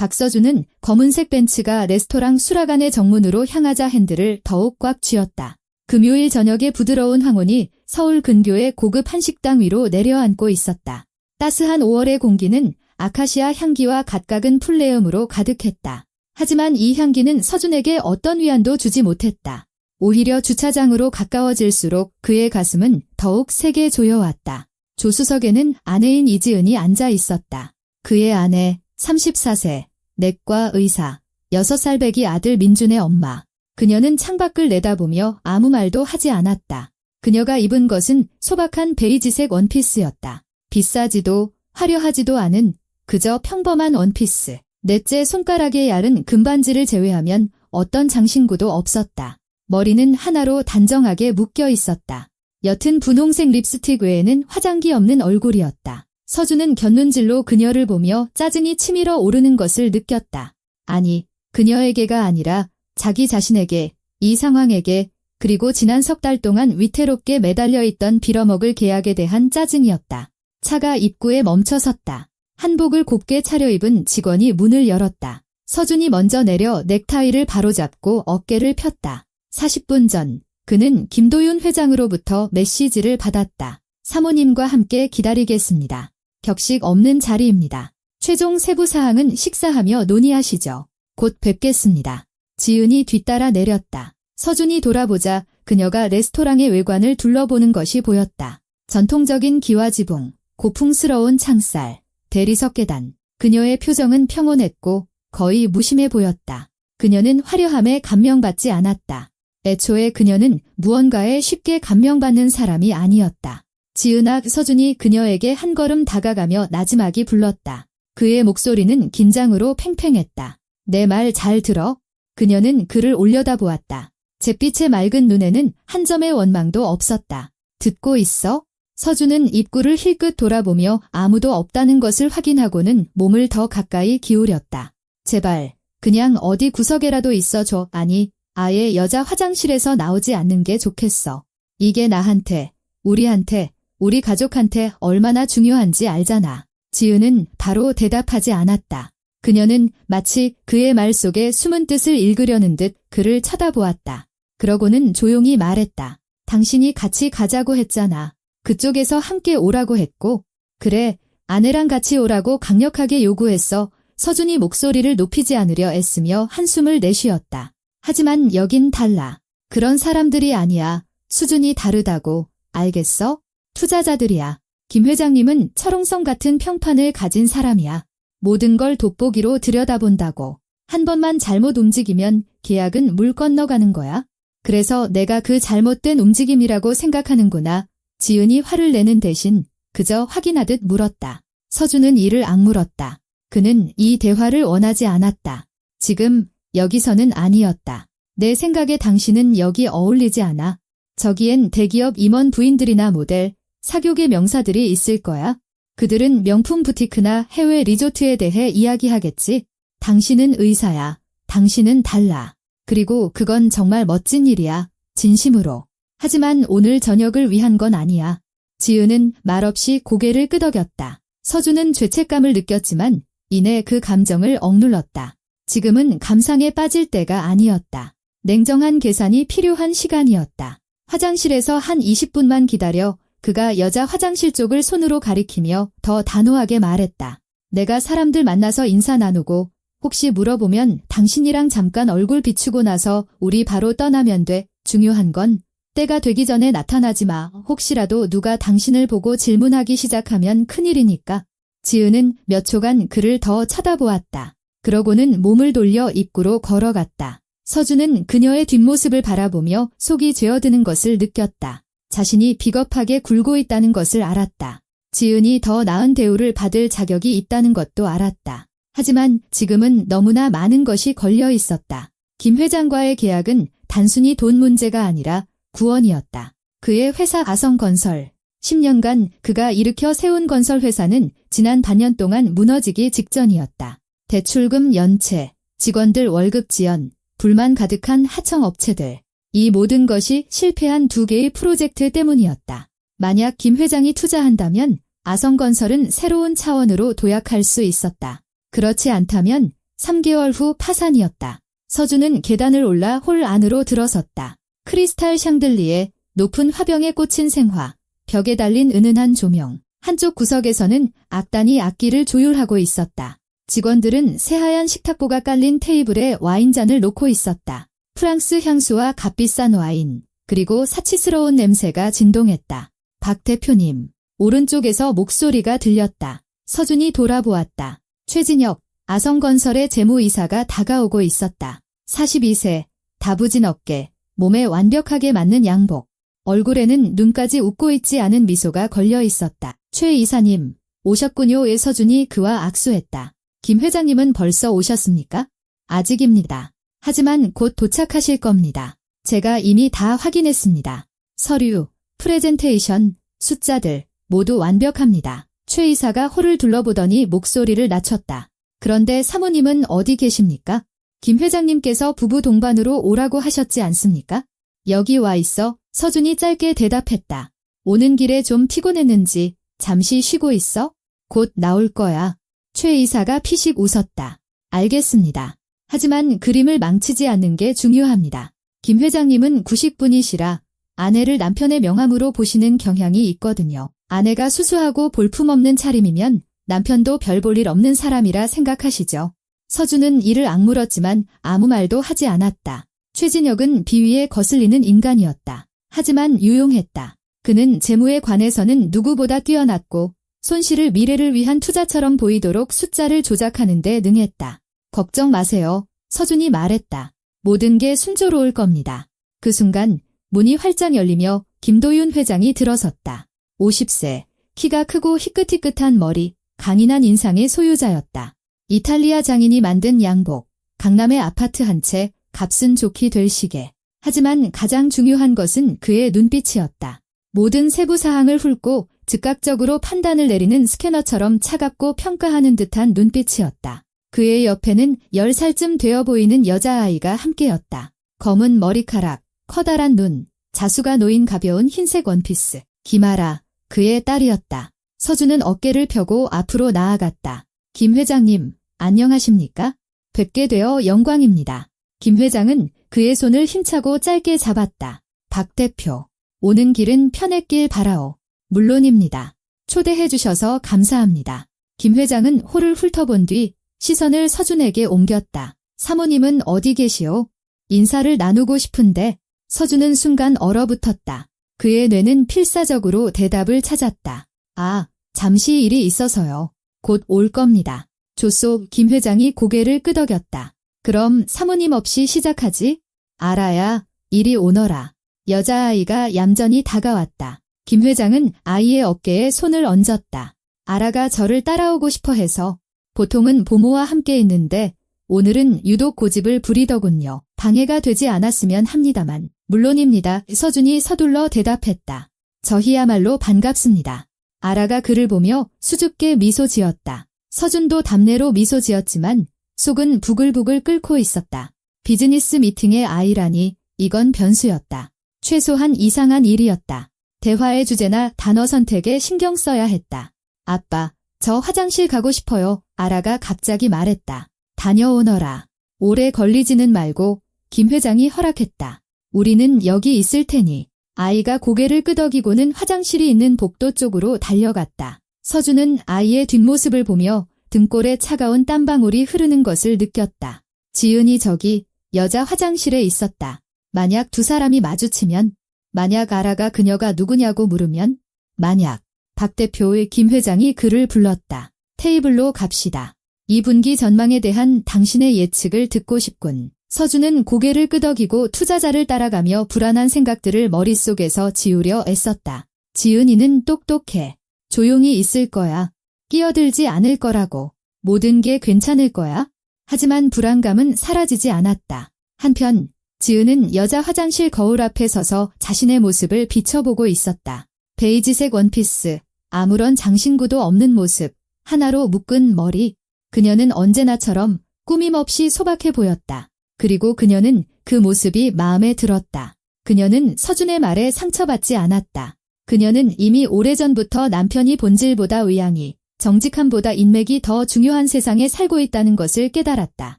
박서준은 검은색 벤츠가 레스토랑 수라간의 정문으로 향하자 핸들을 더욱 꽉 쥐었다. 금요일 저녁에 부드러운 황혼이 서울 근교의 고급 한식당 위로 내려앉고 있었다. 따스한 5월의 공기는 아카시아 향기와 갓각은 풀네음으로 가득했다. 하지만 이 향기는 서준에게 어떤 위안도 주지 못했다. 오히려 주차장으로 가까워질수록 그의 가슴은 더욱 세게 조여왔다. 조수석에는 아내인 이지은이 앉아 있었다. 그의 아내, 34세, 내과 의사, 6살 배기 아들 민준의 엄마. 그녀는 창밖을 내다보며 아무 말도 하지 않았다. 그녀가 입은 것은 소박한 베이지색 원피스였다. 비싸지도 화려하지도 않은 그저 평범한 원피스. 넷째 손가락에 야른 금반지를 제외하면 어떤 장신구도 없었다. 머리는 하나로 단정하게 묶여 있었다. 옅은 분홍색 립스틱 외에는 화장기 없는 얼굴이었다. 서준은 곁눈질로 그녀를 보며 짜증이 치밀어 오르는 것을 느꼈다. 아니, 그녀에게가 아니라 자기 자신에게, 이 상황에게, 그리고 지난 석 달 동안 위태롭게 매달려 있던 빌어먹을 계약에 대한 짜증이었다. 차가 입구에 멈춰 섰다. 한복을 곱게 차려입은 직원이 문을 열었다. 서준이 먼저 내려 넥타이를 바로잡고 어깨를 폈다. 40분 전 그는 김도윤 회장으로부터 메시지를 받았다. 사모님과 함께 기다리겠습니다. 격식 없는 자리입니다. 최종 세부 사항은 식사하며 논의하시죠. 곧 뵙겠습니다. 지은이 뒤따라 내렸다. 서준이 돌아보자 그녀가 레스토랑의 외관을 둘러보는 것이 보였다. 전통적인 기와지붕, 고풍스러운 창살, 대리석 계단. 그녀의 표정은 평온했고 거의 무심해 보였다. 그녀는 화려함에 감명받지 않았다. 애초에 그녀는 무언가에 쉽게 감명받는 사람이 아니었다. 지은아, 서준이 그녀에게 한 걸음 다가가며 나지막이 불렀다. 그의 목소리는 긴장으로 팽팽했다. 내 말 잘 들어? 그녀는 그를 올려다보았다. 잿빛의 맑은 눈에는 한 점의 원망도 없었다. 듣고 있어? 서준은 입구를 힐끗 돌아보며 아무도 없다는 것을 확인하고는 몸을 더 가까이 기울였다. 제발, 그냥 어디 구석에라도 있어줘. 아니, 아예 여자 화장실에서 나오지 않는 게 좋겠어. 이게 나한테, 우리한테, 우리 가족한테 얼마나 중요한지 알잖아. 지은은 바로 대답하지 않았다. 그녀는 마치 그의 말 속에 숨은 뜻을 읽으려는 듯 그를 쳐다보았다. 그러고는 조용히 말했다. 당신이 같이 가자고 했잖아. 그쪽에서 함께 오라고 했고. 그래, 아내랑 같이 오라고 강력하게 요구했어. 서준이 목소리를 높이지 않으려 애쓰며 한숨을 내쉬었다. 하지만 여긴 달라. 그런 사람들이 아니야. 수준이 다르다고. 알겠어? 투자자들이야. 김 회장님은 철옹성 같은 평판을 가진 사람이야. 모든 걸 돋보기로 들여다본다고. 한 번만 잘못 움직이면 계약은 물 건너가는 거야. 그래서 내가 그 잘못된 움직임이라고 생각하는구나. 지은이 화를 내는 대신 그저 확인하듯 물었다. 서준은 이를 악물었다. 그는 이 대화를 원하지 않았다. 지금 여기서는 아니었다. 내 생각에 당신은 여기 어울리지 않아. 저기엔 대기업 임원 부인들이나 모델, 사교계 명사들이 있을 거야. 그들은 명품 부티크나 해외 리조트에 대해 이야기하겠지. 당신은 의사야. 당신은 달라. 그리고 그건 정말 멋진 일이야. 진심으로. 하지만 오늘 저녁을 위한 건 아니야. 지은은 말없이 고개를 끄덕였다. 서준은 죄책감을 느꼈지만 이내 그 감정을 억눌렀다. 지금은 감상에 빠질 때가 아니었다. 냉정한 계산이 필요한 시간이었다. 화장실에서 한 20분만 기다려. 그가 여자 화장실 쪽을 손으로 가리키며 더 단호하게 말했다. 내가 사람들 만나서 인사 나누고 혹시 물어보면 당신이랑 잠깐 얼굴 비추고 나서 우리 바로 떠나면 돼. 중요한 건 때가 되기 전에 나타나지 마. 혹시라도 누가 당신을 보고 질문하기 시작하면 큰일이니까. 지은은 몇 초간 그를 더 쳐다보았다. 그러고는 몸을 돌려 입구로 걸어갔다. 서준은 그녀의 뒷모습을 바라보며 속이 죄어드는 것을 느꼈다. 자신이 비겁하게 굴고 있다는 것을 알았다. 지은이 더 나은 대우를 받을 자격이 있다는 것도 알았다. 하지만 지금은 너무나 많은 것이 걸려 있었다. 김 회장과의 계약은 단순히 돈 문제가 아니라 구원이었다. 그의 회사 아성건설. 10년간 그가 일으켜 세운 건설회사는 지난 반년 동안 무너지기 직전이었다. 대출금 연체, 직원들 월급 지연, 불만 가득한 하청업체들. 이 모든 것이 실패한 2개의 프로젝트 때문이었다. 만약 김 회장이 투자한다면 아성건설은 새로운 차원으로 도약할 수 있었다. 그렇지 않다면 3개월 후 파산이었다. 서준은 계단을 올라 홀 안으로 들어섰다. 크리스탈 샹들리에 높은 화병에 꽂힌 생화, 벽에 달린 은은한 조명, 한쪽 구석에서는 악단이 악기를 조율하고 있었다. 직원들은 새하얀 식탁보가 깔린 테이블에 와인잔을 놓고 있었다. 프랑스 향수와 값비싼 와인, 그리고 사치스러운 냄새가 진동했다. 박 대표님, 오른쪽에서 목소리가 들렸다. 서준이 돌아보았다. 최진혁, 아성건설의 재무이사가 다가오고 있었다. 42세, 다부진 어깨, 몸에 완벽하게 맞는 양복. 얼굴에는 눈까지 웃고 있지 않은 미소가 걸려 있었다. 최 이사님, 오셨군요의 서준이 그와 악수했다. 김 회장님은 벌써 오셨습니까? 아직입니다. 하지만 곧 도착하실 겁니다. 제가 이미 다 확인했습니다. 서류, 프레젠테이션, 숫자들 모두 완벽합니다. 최 이사가 홀을 둘러보더니 목소리를 낮췄다. 그런데 사모님은 어디 계십니까? 김 회장님께서 부부 동반으로 오라고 하셨지 않습니까? 여기 와 있어. 서준이 짧게 대답했다. 오는 길에 좀 피곤했는지 잠시 쉬고 있어? 곧 나올 거야. 최 이사가 피식 웃었다. 알겠습니다. 하지만 그림을 망치지 않는 게 중요합니다. 김 회장님은 구식분이시라 아내를 남편의 명함으로 보시는 경향이 있거든요. 아내가 수수하고 볼품없는 차림이면 남편도 별 볼 일 없는 사람이라 생각하시죠. 서준은 이를 악물었지만 아무 말도 하지 않았다. 최진혁은 비위에 거슬리는 인간이었다. 하지만 유용했다. 그는 재무에 관해서는 누구보다 뛰어났고 손실을 미래를 위한 투자처럼 보이도록 숫자를 조작하는 데 능했다. 걱정 마세요. 서준이 말했다. 모든 게 순조로울 겁니다. 그 순간 문이 활짝 열리며 김도윤 회장이 들어섰다. 50세, 키가 크고 희끗희끗한 머리, 강인한 인상의 소유자였다. 이탈리아 장인이 만든 양복, 강남의 아파트 한 채, 값은 좋게 될 시계. 하지만 가장 중요한 것은 그의 눈빛이었다. 모든 세부 사항을 훑고 즉각적으로 판단을 내리는 스캐너처럼 차갑고 평가하는 듯한 눈빛이었다. 그의 옆에는 10살쯤 되어 보이는 여자아이가 함께였다. 검은 머리카락, 커다란 눈, 자수가 놓인 가벼운 흰색 원피스. 김아라, 그의 딸이었다. 서준은 어깨를 펴고 앞으로 나아갔다. 김 회장님, 안녕하십니까? 뵙게 되어 영광입니다. 김 회장은 그의 손을 힘차고 짧게 잡았다. 박 대표, 오는 길은 편했길 바라오. 물론입니다. 초대해 주셔서 감사합니다. 김 회장은 홀을 훑어본 뒤 시선을 서준에게 옮겼다. 사모님은 어디 계시오? 인사를 나누고 싶은데. 서준은 순간 얼어붙었다. 그의 뇌는 필사적으로 대답을 찾았다. 아, 잠시 일이 있어서요. 곧 올 겁니다. 조속 김 회장이 고개를 끄덕였다. 그럼 사모님 없이 시작하지? 알아야 이리 오너라. 여자아이가 얌전히 다가왔다. 김 회장은 아이의 어깨에 손을 얹었다. 아라가 저를 따라오고 싶어 해서. 보통은 부모와 함께 있는데 오늘은 유독 고집을 부리더군요. 방해가 되지 않았으면 합니다만. 물론입니다. 서준이 서둘러 대답했다. 저희야말로 반갑습니다. 아라가 그를 보며 수줍게 미소 지었다. 서준도 답례로 미소 지었지만 속은 부글부글 끓고 있었다. 비즈니스 미팅의 아이라니 이건 변수였다. 최소한 이상한 일이었다. 대화의 주제나 단어 선택에 신경 써야 했다. 아빠, 저 화장실 가고 싶어요. 아라가 갑자기 말했다. 다녀오너라. 오래 걸리지는 말고. 김 회장이 허락했다. 우리는 여기 있을 테니. 아이가 고개를 끄덕이고는 화장실이 있는 복도 쪽으로 달려갔다. 서준은 아이의 뒷모습을 보며 등골에 차가운 땀방울이 흐르는 것을 느꼈다. 지은이 저기 여자 화장실에 있었다. 만약 두 사람이 마주치면, 만약 아라가 그녀가 누구냐고 물으면, 만약 박 대표의 김 회장이 그를 불렀다. 테이블로 갑시다. 2분기 전망에 대한 당신의 예측을 듣고 싶군. 서준은 고개를 끄덕이고 투자자를 따라가며 불안한 생각들을 머릿속에서 지우려 애썼다. 지은이는 똑똑해. 조용히 있을 거야. 끼어들지 않을 거라고. 모든 게 괜찮을 거야. 하지만 불안감은 사라지지 않았다. 한편 지은은 여자 화장실 거울 앞에 서서 자신의 모습을 비춰보고 있었다. 베이지색 원피스, 아무런 장신구도 없는 모습, 하나로 묶은 머리. 그녀는 언제나처럼 꾸밈없이 소박해 보였다. 그리고 그녀는 그 모습이 마음에 들었다. 그녀는 서준의 말에 상처받지 않았다. 그녀는 이미 오래전부터 남편이 본질보다 의향이, 정직함보다 인맥이 더 중요한 세상에 살고 있다는 것을 깨달았다.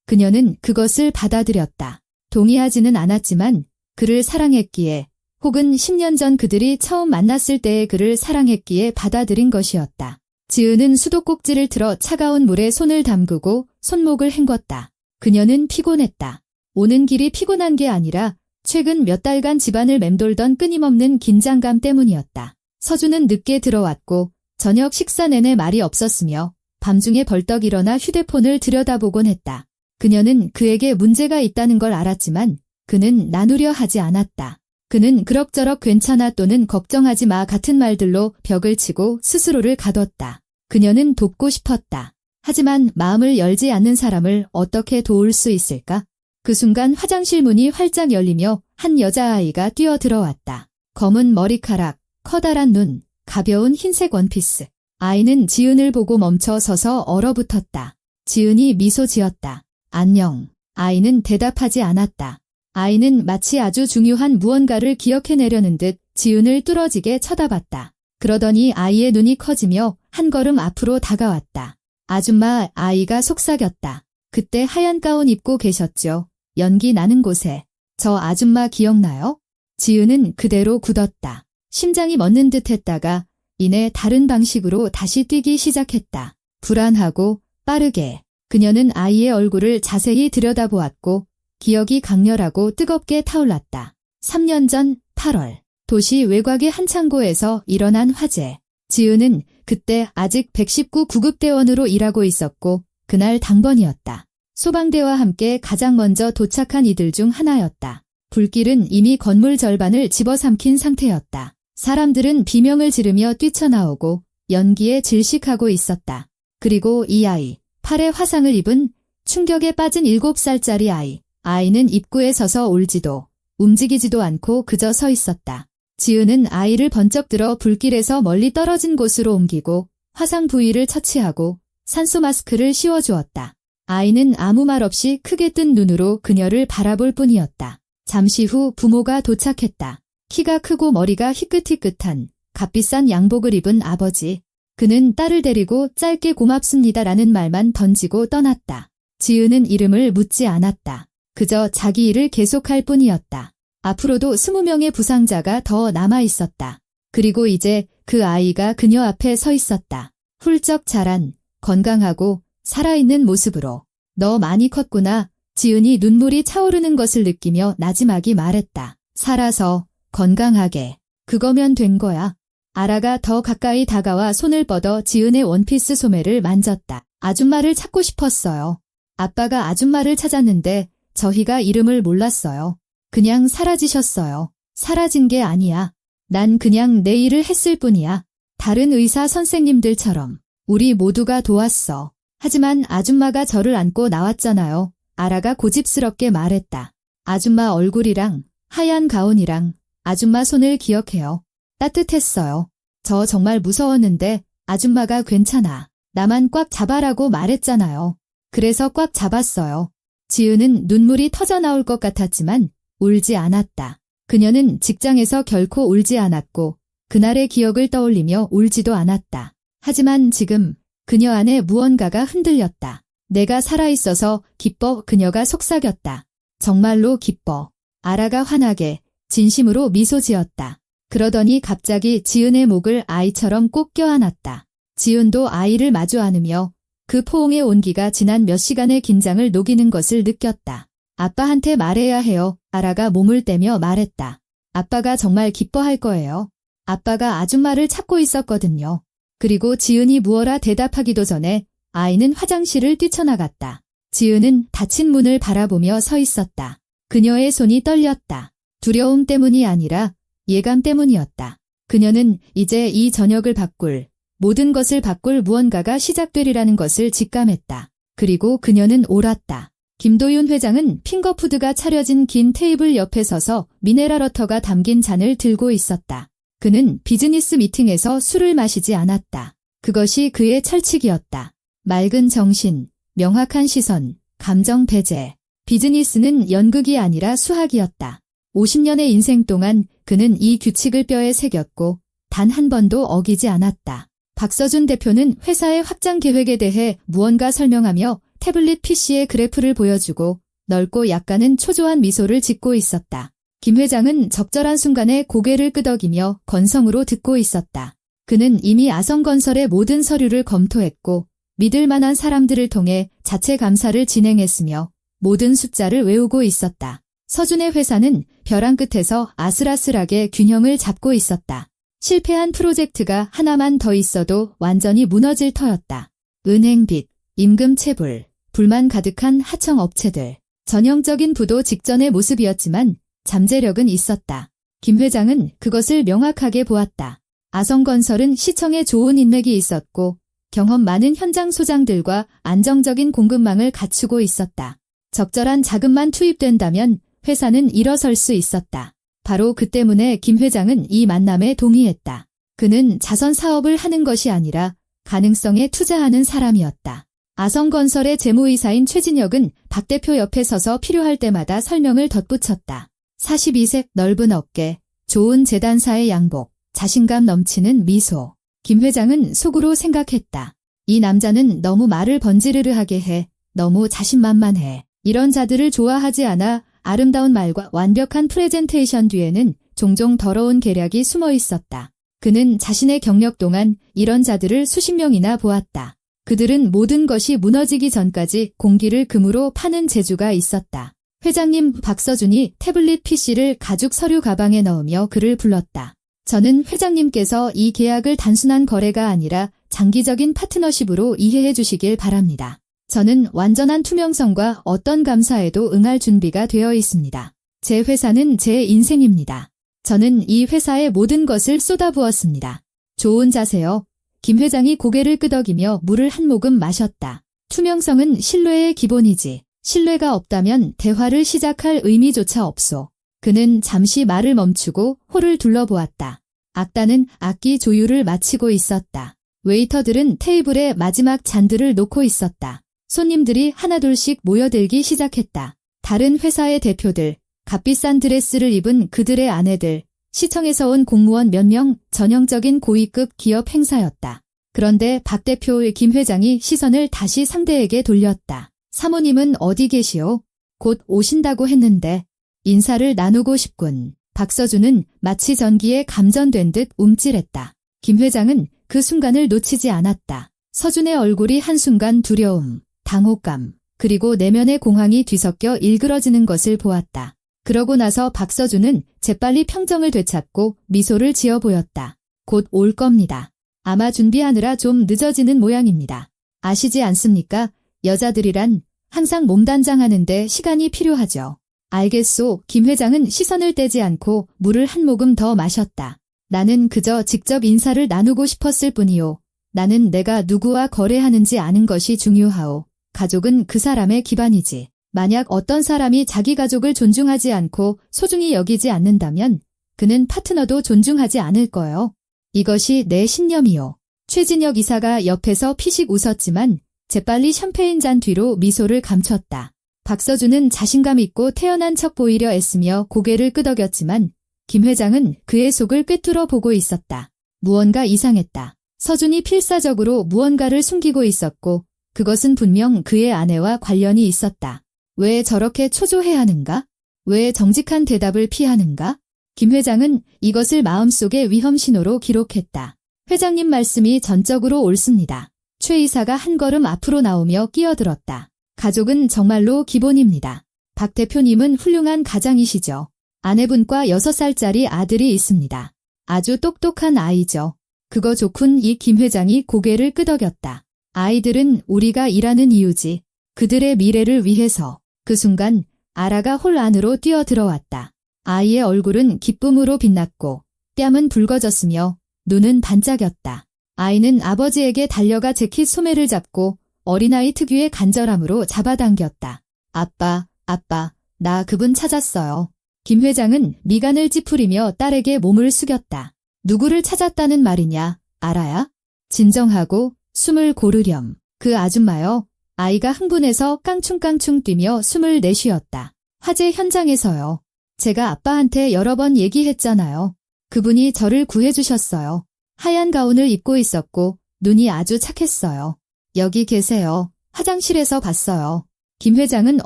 그녀는 그것을 받아들였다. 동의하지는 않았지만 그를 사랑했기에, 혹은 10년 전 그들이 처음 만났을 때의 그를 사랑했기에 받아들인 것이었다. 지은은 수도꼭지를 틀어 차가운 물에 손을 담그고 손목을 헹궜다. 그녀는 피곤했다. 오는 길이 피곤한 게 아니라 최근 몇 달간 집안을 맴돌던 끊임없는 긴장감 때문이었다. 서준은 늦게 들어왔고 저녁 식사 내내 말이 없었으며 밤중에 벌떡 일어나 휴대폰을 들여다보곤 했다. 그녀는 그에게 문제가 있다는 걸 알았지만 그는 나누려 하지 않았다. 그는 그럭저럭 괜찮아 또는 걱정하지 마 같은 말들로 벽을 치고 스스로를 가뒀다. 그녀는 돕고 싶었다. 하지만 마음을 열지 않는 사람을 어떻게 도울 수 있을까? 그 순간 화장실 문이 활짝 열리며 한 여자아이가 뛰어들어왔다. 검은 머리카락, 커다란 눈, 가벼운 흰색 원피스. 아이는 지은을 보고 멈춰 서서 얼어붙었다. 지은이 미소 지었다. 안녕. 아이는 대답하지 않았다. 아이는 마치 아주 중요한 무언가를 기억해내려는 듯 지은을 뚫어지게 쳐다봤다. 그러더니 아이의 눈이 커지며 한 걸음 앞으로 다가왔다. 아줌마, 아이가 속삭였다. 그때 하얀 가운 입고 계셨죠. 연기 나는 곳에. 저 아줌마 기억나요? 지은은 그대로 굳었다. 심장이 멎는 듯 했다가 이내 다른 방식으로 다시 뛰기 시작했다. 불안하고 빠르게. 그녀는 아이의 얼굴을 자세히 들여다보았고 기억이 강렬하고 뜨겁게 타올랐다. 3년 전 8월 도시 외곽의 한 창고에서 일어난 화재. 지은은 그때 아직 119 구급대원으로 일하고 있었고 그날 당번이었다. 소방대와 함께 가장 먼저 도착한 이들 중 하나였다. 불길은 이미 건물 절반을 집어삼킨 상태였다. 사람들은 비명을 지르며 뛰쳐나오고 연기에 질식하고 있었다. 그리고 이 아이, 팔에 화상을 입은 충격에 빠진 7살짜리 아이. 아이는 입구에 서서 울지도 움직이지도 않고 그저 서 있었다. 지은은 아이를 번쩍 들어 불길에서 멀리 떨어진 곳으로 옮기고 화상 부위를 처치하고 산소 마스크를 씌워주었다. 아이는 아무 말 없이 크게 뜬 눈으로 그녀를 바라볼 뿐이었다. 잠시 후 부모가 도착했다. 키가 크고 머리가 희끗희끗한 값비싼 양복을 입은 아버지. 그는 딸을 데리고 짧게 고맙습니다라는 말만 던지고 떠났다. 지은은 이름을 묻지 않았다. 그저 자기 일을 계속할 뿐이었다. 앞으로도 20명의 부상자가 더 남아있었다. 그리고 이제 그 아이가 그녀 앞에 서 있었다. 훌쩍 자란, 건강하고 살아있는 모습으로. 너 많이 컸구나. 지은이 눈물이 차오르는 것을 느끼며 나지막이 말했다. 살아서 건강하게. 그거면 된 거야. 아라가 더 가까이 다가와 손을 뻗어 지은의 원피스 소매를 만졌다. 아줌마를 찾고 싶었어요. 아빠가 아줌마를 찾았는데 저희가 이름을 몰랐어요. 그냥 사라지셨어요. 사라진 게 아니야. 난 그냥 내 일을 했을 뿐이야. 다른 의사 선생님들처럼. 우리 모두가 도왔어. 하지만 아줌마가 저를 안고 나왔잖아요. 아라가 고집스럽게 말했다. 아줌마 얼굴이랑 하얀 가운이랑 아줌마 손을 기억해요. 따뜻했어요. 저 정말 무서웠는데 아줌마가 괜찮아. 나만 꽉 잡아라고 말했잖아요. 그래서 꽉 잡았어요. 지은은 눈물이 터져 나올 것 같았지만 울지 않았다. 그녀는 직장에서 결코 울지 않았고 그날의 기억을 떠올리며 울지도 않았다. 하지만 지금 그녀 안에 무언가가 흔들렸다. 내가 살아있어서 기뻐. 그녀가 속삭였다. 정말로 기뻐. 아라가 환하게 진심으로 미소 지었다. 그러더니 갑자기 지은의 목을 아이처럼 꼭 껴안았다. 지은도 아이를 마주 안으며 그 포옹의 온기가 지난 몇 시간의 긴장을 녹이는 것을 느꼈다. 아빠한테 말해야 해요. 아라가 몸을 떼며 말했다. 아빠가 정말 기뻐할 거예요. 아빠가 아줌마를 찾고 있었거든요. 그리고 지은이 무어라 대답하기도 전에 아이는 화장실을 뛰쳐나갔다. 지은은 닫힌 문을 바라보며 서 있었다. 그녀의 손이 떨렸다. 두려움 때문이 아니라 예감 때문이었다. 그녀는 이제 이 저녁을 바꿀, 모든 것을 바꿀 무언가가 시작되리라는 것을 직감했다. 그리고 그녀는 옳았다. 김도윤 회장은 핑거푸드가 차려진 긴 테이블 옆에 서서 미네랄워터가 담긴 잔을 들고 있었다. 그는 비즈니스 미팅에서 술을 마시지 않았다. 그것이 그의 철칙이었다. 맑은 정신, 명확한 시선, 감정 배제. 비즈니스는 연극이 아니라 수학이었다. 50년의 인생 동안 그는 이 규칙을 뼈에 새겼고 단 한 번도 어기지 않았다. 박서준 대표는 회사의 확장 계획에 대해 무언가 설명하며 태블릿 PC의 그래프를 보여주고 넓고 약간은 초조한 미소를 짓고 있었다. 김 회장은 적절한 순간에 고개를 끄덕이며 건성으로 듣고 있었다. 그는 이미 아성건설의 모든 서류를 검토했고 믿을 만한 사람들을 통해 자체 감사를 진행했으며 모든 숫자를 외우고 있었다. 서준의 회사는 벼랑 끝에서 아슬아슬하게 균형을 잡고 있었다. 실패한 프로젝트가 하나만 더 있어도 완전히 무너질 터였다. 은행빚, 임금체불, 불만 가득한 하청 업체들. 전형적인 부도 직전의 모습이었지만 잠재력은 있었다. 김 회장은 그것을 명확하게 보았다. 아성건설은 시청에 좋은 인맥이 있었고 경험 많은 현장 소장들과 안정적인 공급망을 갖추고 있었다. 적절한 자금만 투입된다면 회사는 일어설 수 있었다. 바로 그 때문에 김 회장은 이 만남에 동의했다. 그는 자선 사업을 하는 것이 아니라 가능성에 투자하는 사람이었다. 아성건설의 재무이사인 최진혁은 박 대표 옆에 서서 필요할 때마다 설명을 덧붙였다. 42색 넓은 어깨, 좋은 재단사의 양복, 자신감 넘치는 미소. 김 회장은 속으로 생각했다. 이 남자는 너무 말을 번지르르하게 해. 너무 자신만만해. 이런 자들을 좋아하지 않아. 아름다운 말과 완벽한 프레젠테이션 뒤에는 종종 더러운 계략이 숨어 있었다. 그는 자신의 경력 동안 이런 자들을 수십 명이나 보았다. 그들은 모든 것이 무너지기 전까지 공기를 금으로 파는 재주가 있었다. 회장님, 박서준이 태블릿 PC를 가죽 서류 가방에 넣으며 그를 불렀다. 저는 회장님께서 이 계약을 단순한 거래가 아니라 장기적인 파트너십으로 이해해 주시길 바랍니다. 저는 완전한 투명성과 어떤 감사에도 응할 준비가 되어 있습니다. 제 회사는 제 인생입니다. 저는 이 회사의 모든 것을 쏟아부었습니다. 좋은 자세요. 김 회장이 고개를 끄덕이며 물을 한 모금 마셨다. 투명성은 신뢰의 기본이지. 신뢰가 없다면 대화를 시작할 의미조차 없소. 그는 잠시 말을 멈추고 홀을 둘러보았다. 악단은 악기 조율을 마치고 있었다. 웨이터들은 테이블에 마지막 잔들을 놓고 있었다. 손님들이 하나둘씩 모여들기 시작했다. 다른 회사의 대표들, 값비싼 드레스를 입은 그들의 아내들, 시청에서 온 공무원 몇 명, 전형적인 고위급 기업 행사였다. 그런데 박 대표의 김 회장이 시선을 다시 상대에게 돌렸다. 사모님은 어디 계시오? 곧 오신다고 했는데. 인사를 나누고 싶군. 박서준은 마치 전기에 감전된 듯 움찔했다. 김 회장은 그 순간을 놓치지 않았다. 서준의 얼굴이 한순간 두려움, 당혹감, 그리고 내면의 공황이 뒤섞여 일그러지는 것을 보았다. 그러고 나서 박서준은 재빨리 평정을 되찾고 미소를 지어 보였다. 곧 올 겁니다. 아마 준비하느라 좀 늦어지는 모양입니다. 아시지 않습니까? 여자들이란 항상 몸단장하는데 시간이 필요하죠. 알겠소. 김 회장은 시선을 떼지 않고 물을 한 모금 더 마셨다. 나는 그저 직접 인사를 나누고 싶었을 뿐이요. 나는 내가 누구와 거래하는지 아는 것이 중요하오. 가족은 그 사람의 기반이지. 만약 어떤 사람이 자기 가족을 존중하지 않고 소중히 여기지 않는다면 그는 파트너도 존중하지 않을 거요. 이것이 내 신념이요. 최진혁 이사가 옆에서 피식 웃었지만 재빨리 샴페인 잔 뒤로 미소를 감췄다. 박서준은 자신감 있고 태연한 척 보이려 애쓰며 고개를 끄덕였지만 김 회장은 그의 속을 꿰뚫어 보고 있었다. 무언가 이상했다. 서준이 필사적으로 무언가를 숨기고 있었고 그것은 분명 그의 아내와 관련이 있었다. 왜 저렇게 초조해하는가? 왜 정직한 대답을 피하는가? 김 회장은 이것을 마음속의 위험 신호로 기록했다. 회장님 말씀이 전적으로 옳습니다. 최 이사가 한 걸음 앞으로 나오며 끼어들었다. 가족은 정말로 기본입니다. 박 대표님은 훌륭한 가장이시죠. 아내분과 6살짜리 아들이 있습니다. 아주 똑똑한 아이죠. 그거 좋군. 이 김 회장이 고개를 끄덕였다. 아이들은 우리가 일하는 이유지. 그들의 미래를 위해서. 그 순간 아라가 홀 안으로 뛰어들어왔다. 아이의 얼굴은 기쁨으로 빛났고 뺨은 붉어졌으며 눈은 반짝였다. 아이는 아버지에게 달려가 재킷 소매를 잡고 어린아이 특유의 간절함으로 잡아당겼다. 아빠, 나 그분 찾았어요. 김 회장은 미간을 찌푸리며 딸에게 몸을 숙였다. 누구를 찾았다는 말이냐, 아라야? 진정하고 숨을 고르렴. 그 아줌마요. 아이가 흥분해서 깡충깡충 뛰며 숨을 내쉬었다. 화재 현장에서요. 제가 아빠한테 여러 번 얘기했잖아요. 그분이 저를 구해주셨어요. 하얀 가운을 입고 있었고 눈이 아주 착했어요. 여기 계세요. 화장실에서 봤어요. 김 회장은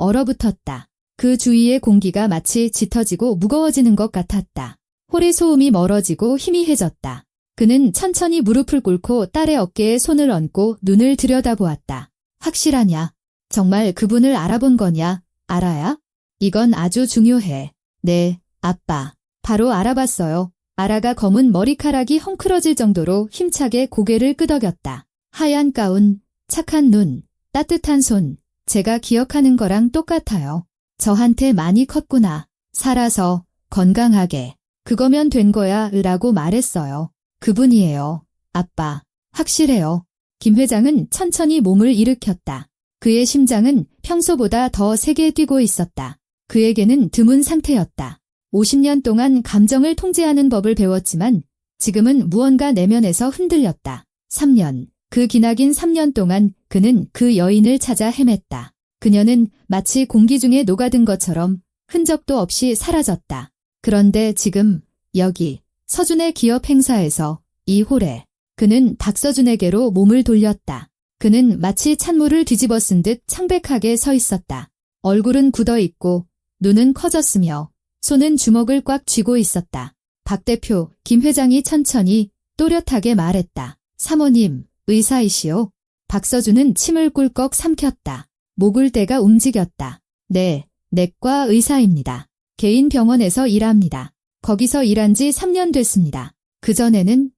얼어붙었다. 그 주위의 공기가 마치 짙어지고 무거워지는 것 같았다. 홀의 소음이 멀어지고 희미해졌다. 그는 천천히 무릎을 꿇고 딸의 어깨에 손을 얹고 눈을 들여다보았다. 확실하냐? 정말 그분을 알아본 거냐? 아라야? 이건 아주 중요해. 네, 아빠. 바로 알아봤어요. 아라가 검은 머리카락이 헝클어질 정도로 힘차게 고개를 끄덕였다. 하얀 가운, 착한 눈, 따뜻한 손. 제가 기억하는 거랑 똑같아요. 저한테 많이 컸구나. 살아서, 건강하게. 그거면 된 거야, 라고 말했어요. 그분이에요. 아빠. 확실해요. 김 회장은 천천히 몸을 일으켰다. 그의 심장은 평소보다 더 세게 뛰고 있었다. 그에게는 드문 상태였다. 50년 동안 감정을 통제하는 법을 배웠지만 지금은 무언가 내면에서 흔들렸다. 3년. 그 기나긴 3년 동안 그는 그 여인을 찾아 헤맸다. 그녀는 마치 공기 중에 녹아든 것처럼 흔적도 없이 사라졌다. 그런데 지금 여기 서준의 기업 행사에서 이 홀에 그는 박서준에게로 몸을 돌렸다. 그는 마치 찬물을 뒤집어 쓴 듯 창백하게 서 있었다. 얼굴은 굳어 있고 눈은 커졌으며 손은 주먹을 꽉 쥐고 있었다. 박 대표, 김 회장이 천천히 또렷하게 말했다. 사모님, 의사이시오? 박서준은 침을 꿀꺽 삼켰다. 목을대가 움직였다. 네, 내과 의사입니다. 개인 병원에서 일합니다. 거기서 일한 지 3년 됐습니다. 그전에는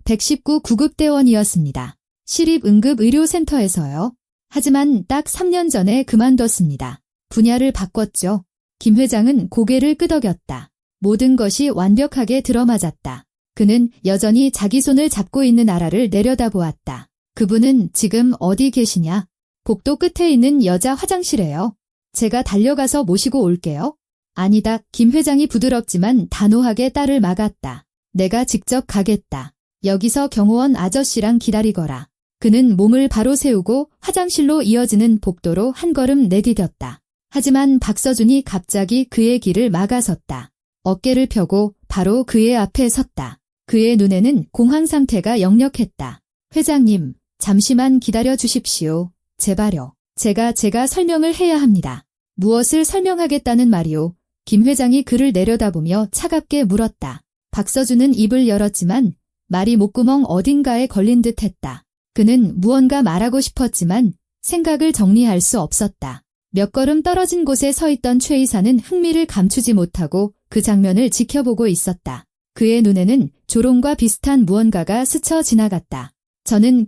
119 구급대원이었습니다. 시립응급의료센터에서요. 하지만 딱 3년 전에 그만뒀습니다. 분야를 바꿨죠. 김 회장은 고개를 끄덕였다. 모든 것이 완벽하게 들어맞았다. 그는 여전히 자기 손을 잡고 있는 아라를 내려다보았다. 그분은 지금 어디 계시냐? 복도 끝에 있는 여자 화장실에요. 제가 달려가서 모시고 올게요. 아니다. 김 회장이 부드럽지만 단호하게 딸을 막았다. 내가 직접 가겠다. 여기서 경호원 아저씨랑 기다리거라. 그는 몸을 바로 세우고 화장실로 이어지는 복도로 한 걸음 내디뎠다. 하지만 박서준이 갑자기 그의 길을 막아섰다. 어깨를 펴고 바로 그의 앞에 섰다. 그의 눈에는 공황 상태가 역력했다. 회장님, 잠시만 기다려 주십시오. 제발요. 제가 설명을 해야 합니다. 무엇을 설명하겠다는 말이오? 김 회장이 그를 내려다보며 차갑게 물었다. 박서준은 입을 열었지만 말이 목구멍 어딘가에 걸린 듯 했다. 그는 무언가 말하고 싶었지만 생각을 정리할 수 없었다. 몇 걸음 떨어진 곳에 서 있던 최 이사는 흥미를 감추지 못하고 그 장면을 지켜보고 있었다. 그의 눈에는 조롱과 비슷한 무언가가 스쳐 지나갔다. 저는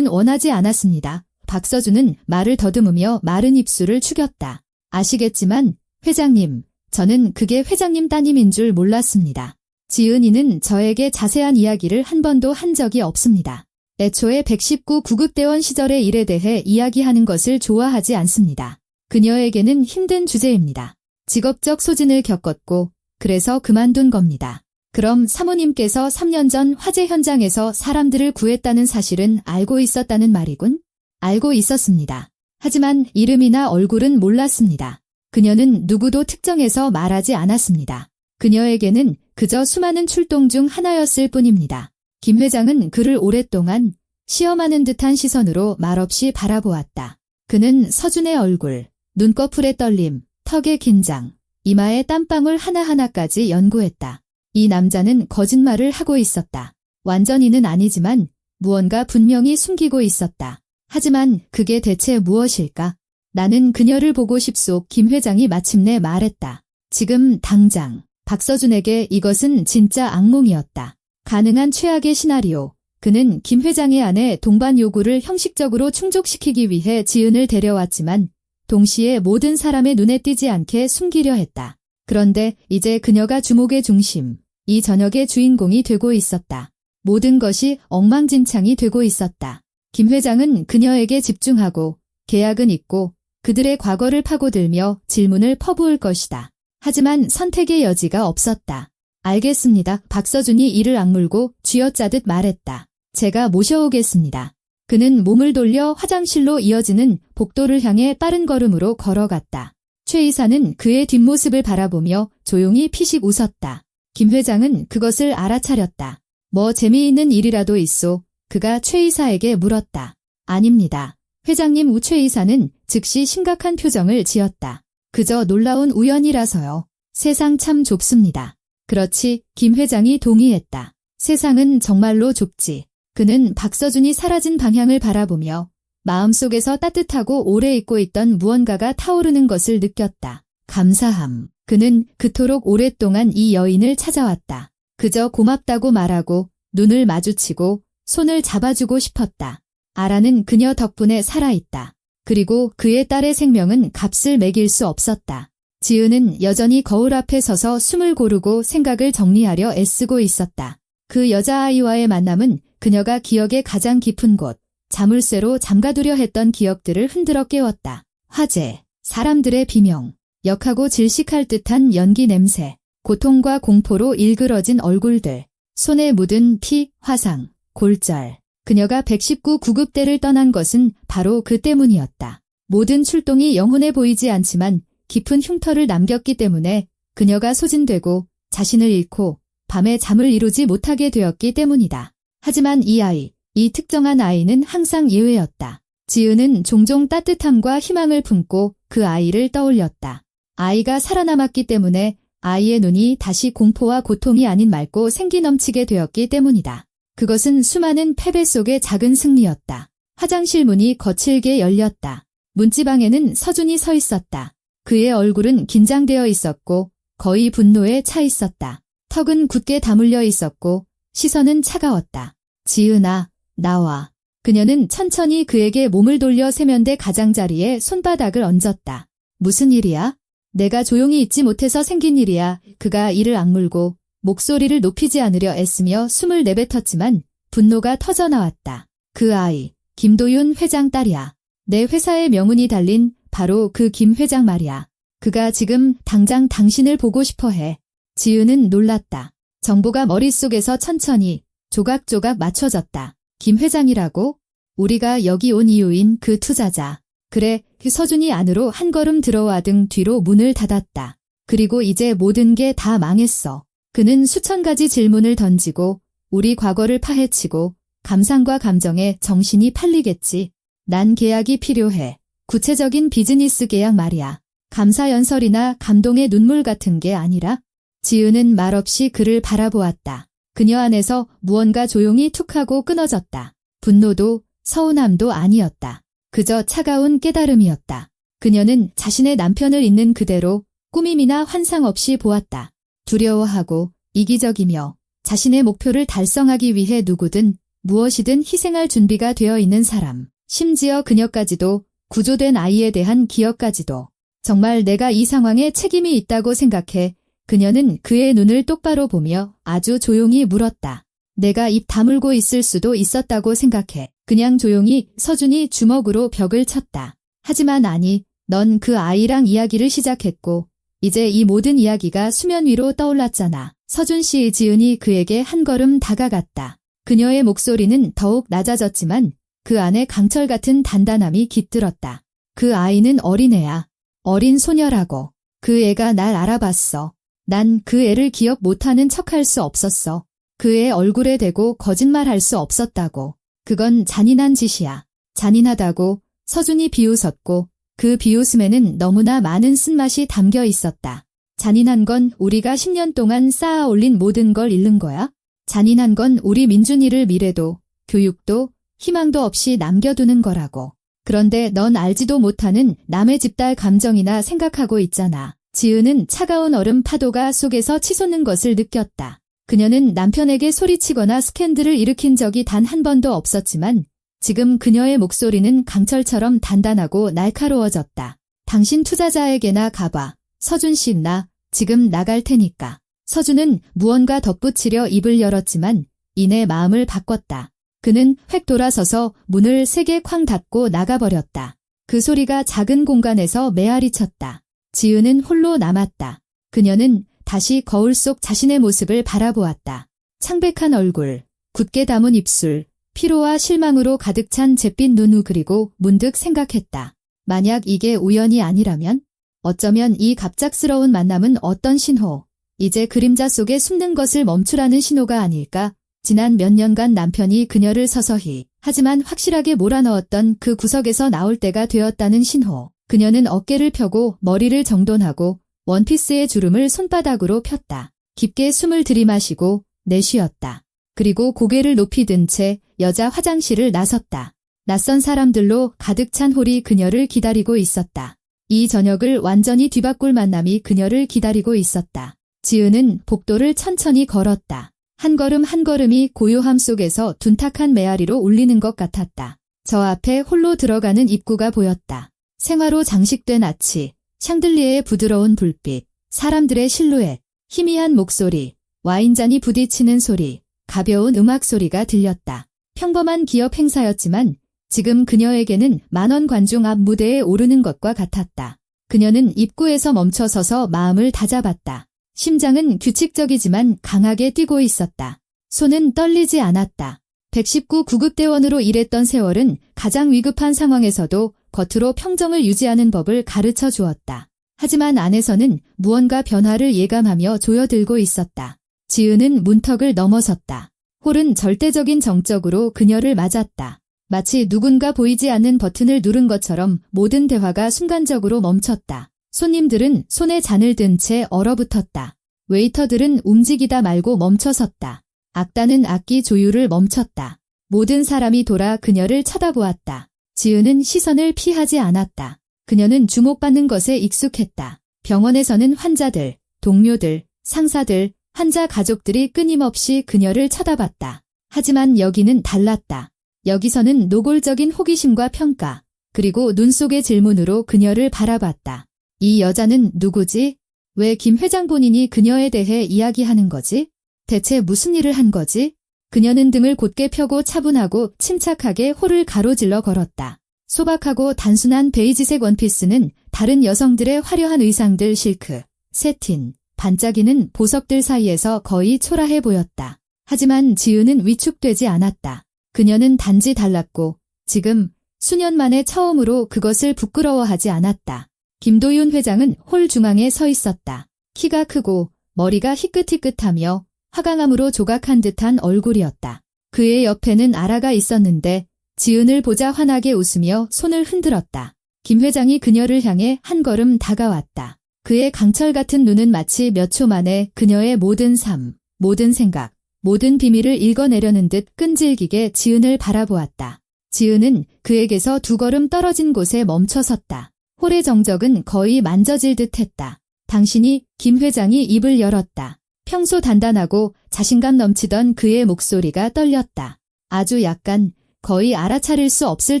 원하지 않았습니다. 박서준은 말을 더듬으며 마른 입술을 축였다. 아시겠지만 회장님, 저는 그게 회장님 따님인 줄 몰랐습니다. 지은이는 저에게 자세한 이야기를 한 번도 한 적이 없습니다. 애초에 119 구급대원 시절의 일에 대해 이야기하는 것을 좋아하지 않습니다. 그녀에게는 힘든 주제입니다. 직업적 소진을 겪었고 그래서 그만둔 겁니다. 그럼 사모님께서 3년 전 화재 현장에서 사람들을 구했다는 사실은 알고 있었다는 말이군? 알고 있었습니다. 하지만 이름이나 얼굴은 몰랐습니다. 그녀는 누구도 특정해서 말하지 않았습니다. 그녀에게는 그저 수많은 출동 중 하나였을 뿐입니다. 김 회장은 그를 오랫동안 시험하는 듯한 시선으로 말없이 바라보았다. 그는 서준의 얼굴, 눈꺼풀의 떨림, 턱의 긴장, 이마의 땀방울 하나하나까지 연구했다. 이 남자는 거짓말을 하고 있었다. 완전히는 아니지만 무언가 분명히 숨기고 있었다. 하지만 그게 대체 무엇일까? 나는 그녀를 보고 싶소. 김 회장이 마침내 말했다. 지금 당장. 박서준에게 이것은 진짜 악몽이었다. 가능한 최악의 시나리오. 그는 김 회장의 아내 동반 요구를 형식적으로 충족시키기 위해 지은을 데려왔지만 동시에 모든 사람의 눈에 띄지 않게 숨기려 했다. 그런데 이제 그녀가 주목의 중심, 이 저녁의 주인공이 되고 있었다. 모든 것이 엉망진창이 되고 있었다. 김 회장은 그녀에게 집중하고 계약은 있고 그들의 과거를 파고들며 질문을 퍼부을 것이다. 하지만 선택의 여지가 없었다. 알겠습니다. 박서준이 이를 악물고 쥐어짜듯 말했다. 제가 모셔오겠습니다. 그는 몸을 돌려 화장실로 이어지는 복도를 향해 빠른 걸음으로 걸어갔다. 최 이사는 그의 뒷모습을 바라보며 조용히 피식 웃었다. 김 회장은 그것을 알아차렸다. 뭐 재미있는 일이라도 있소? 그가 최 이사에게 물었다. 아닙니다. 회장님 우최 이사는 즉시 심각한 표정을 지었다. 그저 놀라운 우연이라서요. 세상 참 좁습니다. 그렇지, 김 회장이 동의했다. 세상은 정말로 좁지. 그는 박서준이 사라진 방향을 바라보며 마음속에서 따뜻하고 오래 잊고 있던 무언가가 타오르는 것을 느꼈다. 감사함. 그는 그토록 오랫동안 이 여인을 찾아왔다. 그저 고맙다고 말하고 눈을 마주치고 손을 잡아주고 싶었다. 아라는 그녀 덕분에 살아있다. 그리고 그의 딸의 생명은 값을 매길 수 없었다. 지은은 여전히 거울 앞에 서서 숨을 고르고 생각을 정리하려 애쓰고 있었다. 그 여자아이와의 만남은 그녀가 기억의 가장 깊은 곳, 자물쇠로 잠가두려 했던 기억들을 흔들어 깨웠다. 화재, 사람들의 비명, 역하고 질식할 듯한 연기 냄새, 고통과 공포로 일그러진 얼굴들, 손에 묻은 피, 화상, 골절. 그녀가 119 구급대를 떠난 것은 바로 그 때문이었다. 모든 출동이 영혼해 보이지 않지만 깊은 흉터를 남겼기 때문에 그녀가 소진되고 자신을 잃고 밤에 잠을 이루지 못하게 되었기 때문이다. 하지만 이 아이, 이 특정한 아이는 항상 예외였다. 지은은 종종 따뜻함과 희망을 품고 그 아이를 떠올렸다. 아이가 살아남았기 때문에 아이의 눈이 다시 공포와 고통이 아닌 맑고 생기 넘치게 되었기 때문이다. 그것은 수많은 패배 속의 작은 승리였다. 화장실 문이 거칠게 열렸다. 문지방에는 서준이 서 있었다. 그의 얼굴은 긴장되어 있었고 거의 분노에 차 있었다. 턱은 굳게 다물려 있었고 시선은 차가웠다. 지은아, 나와. 그녀는 천천히 그에게 몸을 돌려 세면대 가장자리에 손바닥을 얹었다. 무슨 일이야? 내가 조용히 있지 못해서 생긴 일이야. 그가 이를 악물고 목소리를 높이지 않으려 애쓰며 숨을 내뱉었지만 분노가 터져나왔다. 그 아이, 김도윤 회장 딸이야. 내 회사의 명운이 달린 바로 그 김 회장 말이야. 그가 지금 당장 당신을 보고 싶어 해. 지은은 놀랐다. 정보가 머릿속에서 천천히 조각조각 맞춰졌다. 김 회장이라고? 우리가 여기 온 이유인 그 투자자. 그래, 그 서준이 안으로 한 걸음 들어와 등 뒤로 문을 닫았다. 그리고 이제 모든 게 다 망했어. 그는 수천 가지 질문을 던지고 우리 과거를 파헤치고 감상과 감정에 정신이 팔리겠지. 난 계약이 필요해. 구체적인 비즈니스 계약 말이야. 감사연설이나 감동의 눈물 같은 게 아니라. 지은은 말없이 그를 바라보았다. 그녀 안에서 무언가 조용히 툭 하고 끊어졌다. 분노도 서운함도 아니었다. 그저 차가운 깨달음이었다. 그녀는 자신의 남편을 있는 그대로 꾸밈이나 환상 없이 보았다. 두려워하고 이기적이며 자신의 목표를 달성하기 위해 누구든 무엇이든 희생할 준비가 되어 있는 사람. 심지어 그녀까지도 구조된 아이에 대한 기억까지도. 정말 내가 이 상황에 책임이 있다고 생각해. 그녀는 그의 눈을 똑바로 보며 아주 조용히 물었다. 내가 입 다물고 있을 수도 있었다고 생각해. 그냥 조용히 서준이 주먹으로 벽을 쳤다. 하지만 아니, 넌 그 아이랑 이야기를 시작했고 이제 이 모든 이야기가 수면 위로 떠올랐잖아. 서준 씨. 지은이 그에게 한 걸음 다가갔다. 그녀의 목소리는 더욱 낮아졌지만 그 안에 강철 같은 단단함이 깃들었다. 그 아이는 어린애야. 어린 소녀라고. 그 애가 날 알아봤어. 난 그 애를 기억 못하는 척할 수 없었어. 그 애 얼굴에 대고 거짓말할 수 없었다고. 그건 잔인한 짓이야. 잔인하다고 서준이 비웃었고 그 비웃음에는 너무나 많은 쓴맛이 담겨 있었다. 잔인한 건 우리가 10년 동안 쌓아 올린 모든 걸 잃는 거야? 잔인한 건 우리 민준이를 미래도, 교육도, 희망도 없이 남겨두는 거라고. 그런데 넌 알지도 못하는 남의 집 딸 감정이나 생각하고 있잖아. 지은은 차가운 얼음 파도가 속에서 치솟는 것을 느꼈다. 그녀는 남편에게 소리치거나 스캔들을 일으킨 적이 단 한 번도 없었지만 지금 그녀의 목소리는 강철처럼 단단하고 날카로워졌다. 당신 투자자에게나 가봐. 서준 씨, 나 지금 나갈 테니까. 서준은 무언가 덧붙이려 입을 열었지만 이내 마음을 바꿨다. 그는 획 돌아서서 문을 세게 쾅 닫고 나가버렸다. 그 소리가 작은 공간에서 메아리 쳤다. 지은은 홀로 남았다. 그녀는 다시 거울 속 자신의 모습을 바라보았다. 창백한 얼굴, 굳게 담은 입술, 피로와 실망으로 가득 찬 잿빛 눈. 그리고 문득 생각했다. 만약 이게 우연이 아니라면? 어쩌면 이 갑작스러운 만남은 어떤 신호, 이제 그림자 속에 숨는 것을 멈추라는 신호가 아닐까? 지난 몇 년간 남편이 그녀를 서서히 하지만 확실하게 몰아넣었던 그 구석에서 나올 때가 되었다는 신호. 그녀는 어깨를 펴고 머리를 정돈하고 원피스의 주름을 손바닥으로 폈다. 깊게 숨을 들이마시고 내쉬었다. 그리고 고개를 높이 든 채 여자 화장실을 나섰다. 낯선 사람들로 가득 찬 홀이 그녀를 기다리고 있었다. 이 저녁을 완전히 뒤바꿀 만남이 그녀를 기다리고 있었다. 지은은 복도를 천천히 걸었다. 한 걸음 한 걸음이 고요함 속에서 둔탁한 메아리로 울리는 것 같았다. 저 앞에 홀로 들어가는 입구가 보였다. 생화로 장식된 아치, 샹들리에의 부드러운 불빛, 사람들의 실루엣, 희미한 목소리, 와인잔이 부딪히는 소리, 가벼운 음악 소리가 들렸다. 평범한 기업 행사였지만 지금 그녀에게는 만원 관중 앞 무대에 오르는 것과 같았다. 그녀는 입구에서 멈춰서서 마음을 다잡았다. 심장은 규칙적이지만 강하게 뛰고 있었다. 손은 떨리지 않았다. 119 구급대원으로 일했던 세월은 가장 위급한 상황에서도 겉으로 평정을 유지하는 법을 가르쳐 주었다. 하지만 안에서는 무언가 변화를 예감하며 조여들고 있었다. 지은은 문턱을 넘어섰다. 홀은 절대적인 정적으로 그녀를 맞았다. 마치 누군가 보이지 않는 버튼을 누른 것처럼 모든 대화가 순간적으로 멈췄다. 손님들은 손에 잔을 든 채 얼어붙었다. 웨이터들은 움직이다 말고 멈춰섰다. 악단은 악기 조율을 멈췄다. 모든 사람이 돌아 그녀를 쳐다보았다. 지은은 시선을 피하지 않았다. 그녀는 주목받는 것에 익숙했다. 병원에서는 환자들, 동료들, 상사들, 환자 가족들이 끊임없이 그녀를 쳐다봤다. 하지만 여기는 달랐다. 여기서는 노골적인 호기심과 평가, 그리고 눈 속의 질문으로 그녀를 바라봤다. 이 여자는 누구지? 왜 김 회장 본인이 그녀에 대해 이야기하는 거지? 대체 무슨 일을 한 거지? 그녀는 등을 곧게 펴고 차분하고 침착하게 홀을 가로질러 걸었다. 소박하고 단순한 베이지색 원피스는 다른 여성들의 화려한 의상들 실크, 세틴, 반짝이는 보석들 사이에서 거의 초라해 보였다. 하지만 지은은 위축되지 않았다. 그녀는 단지 달랐고 지금 수년 만에 처음으로 그것을 부끄러워하지 않았다. 김도윤 회장은 홀 중앙에 서 있었다. 키가 크고 머리가 희끗희끗하며 화강암으로 조각한 듯한 얼굴이었다. 그의 옆에는 아라가 있었는데 지은을 보자 환하게 웃으며 손을 흔들었다. 김 회장이 그녀를 향해 한 걸음 다가왔다. 그의 강철 같은 눈은 마치 몇 초 만에 그녀의 모든 삶, 모든 생각, 모든 비밀을 읽어내려는 듯 끈질기게 지은을 바라보았다. 지은은 그에게서 두 걸음 떨어진 곳에 멈춰섰다. 홀의 정적은 거의 만져질 듯 했다. 당신이 김 회장이 입을 열었다. 평소 단단하고 자신감 넘치던 그의 목소리가 떨렸다. 아주 약간 거의 알아차릴 수 없을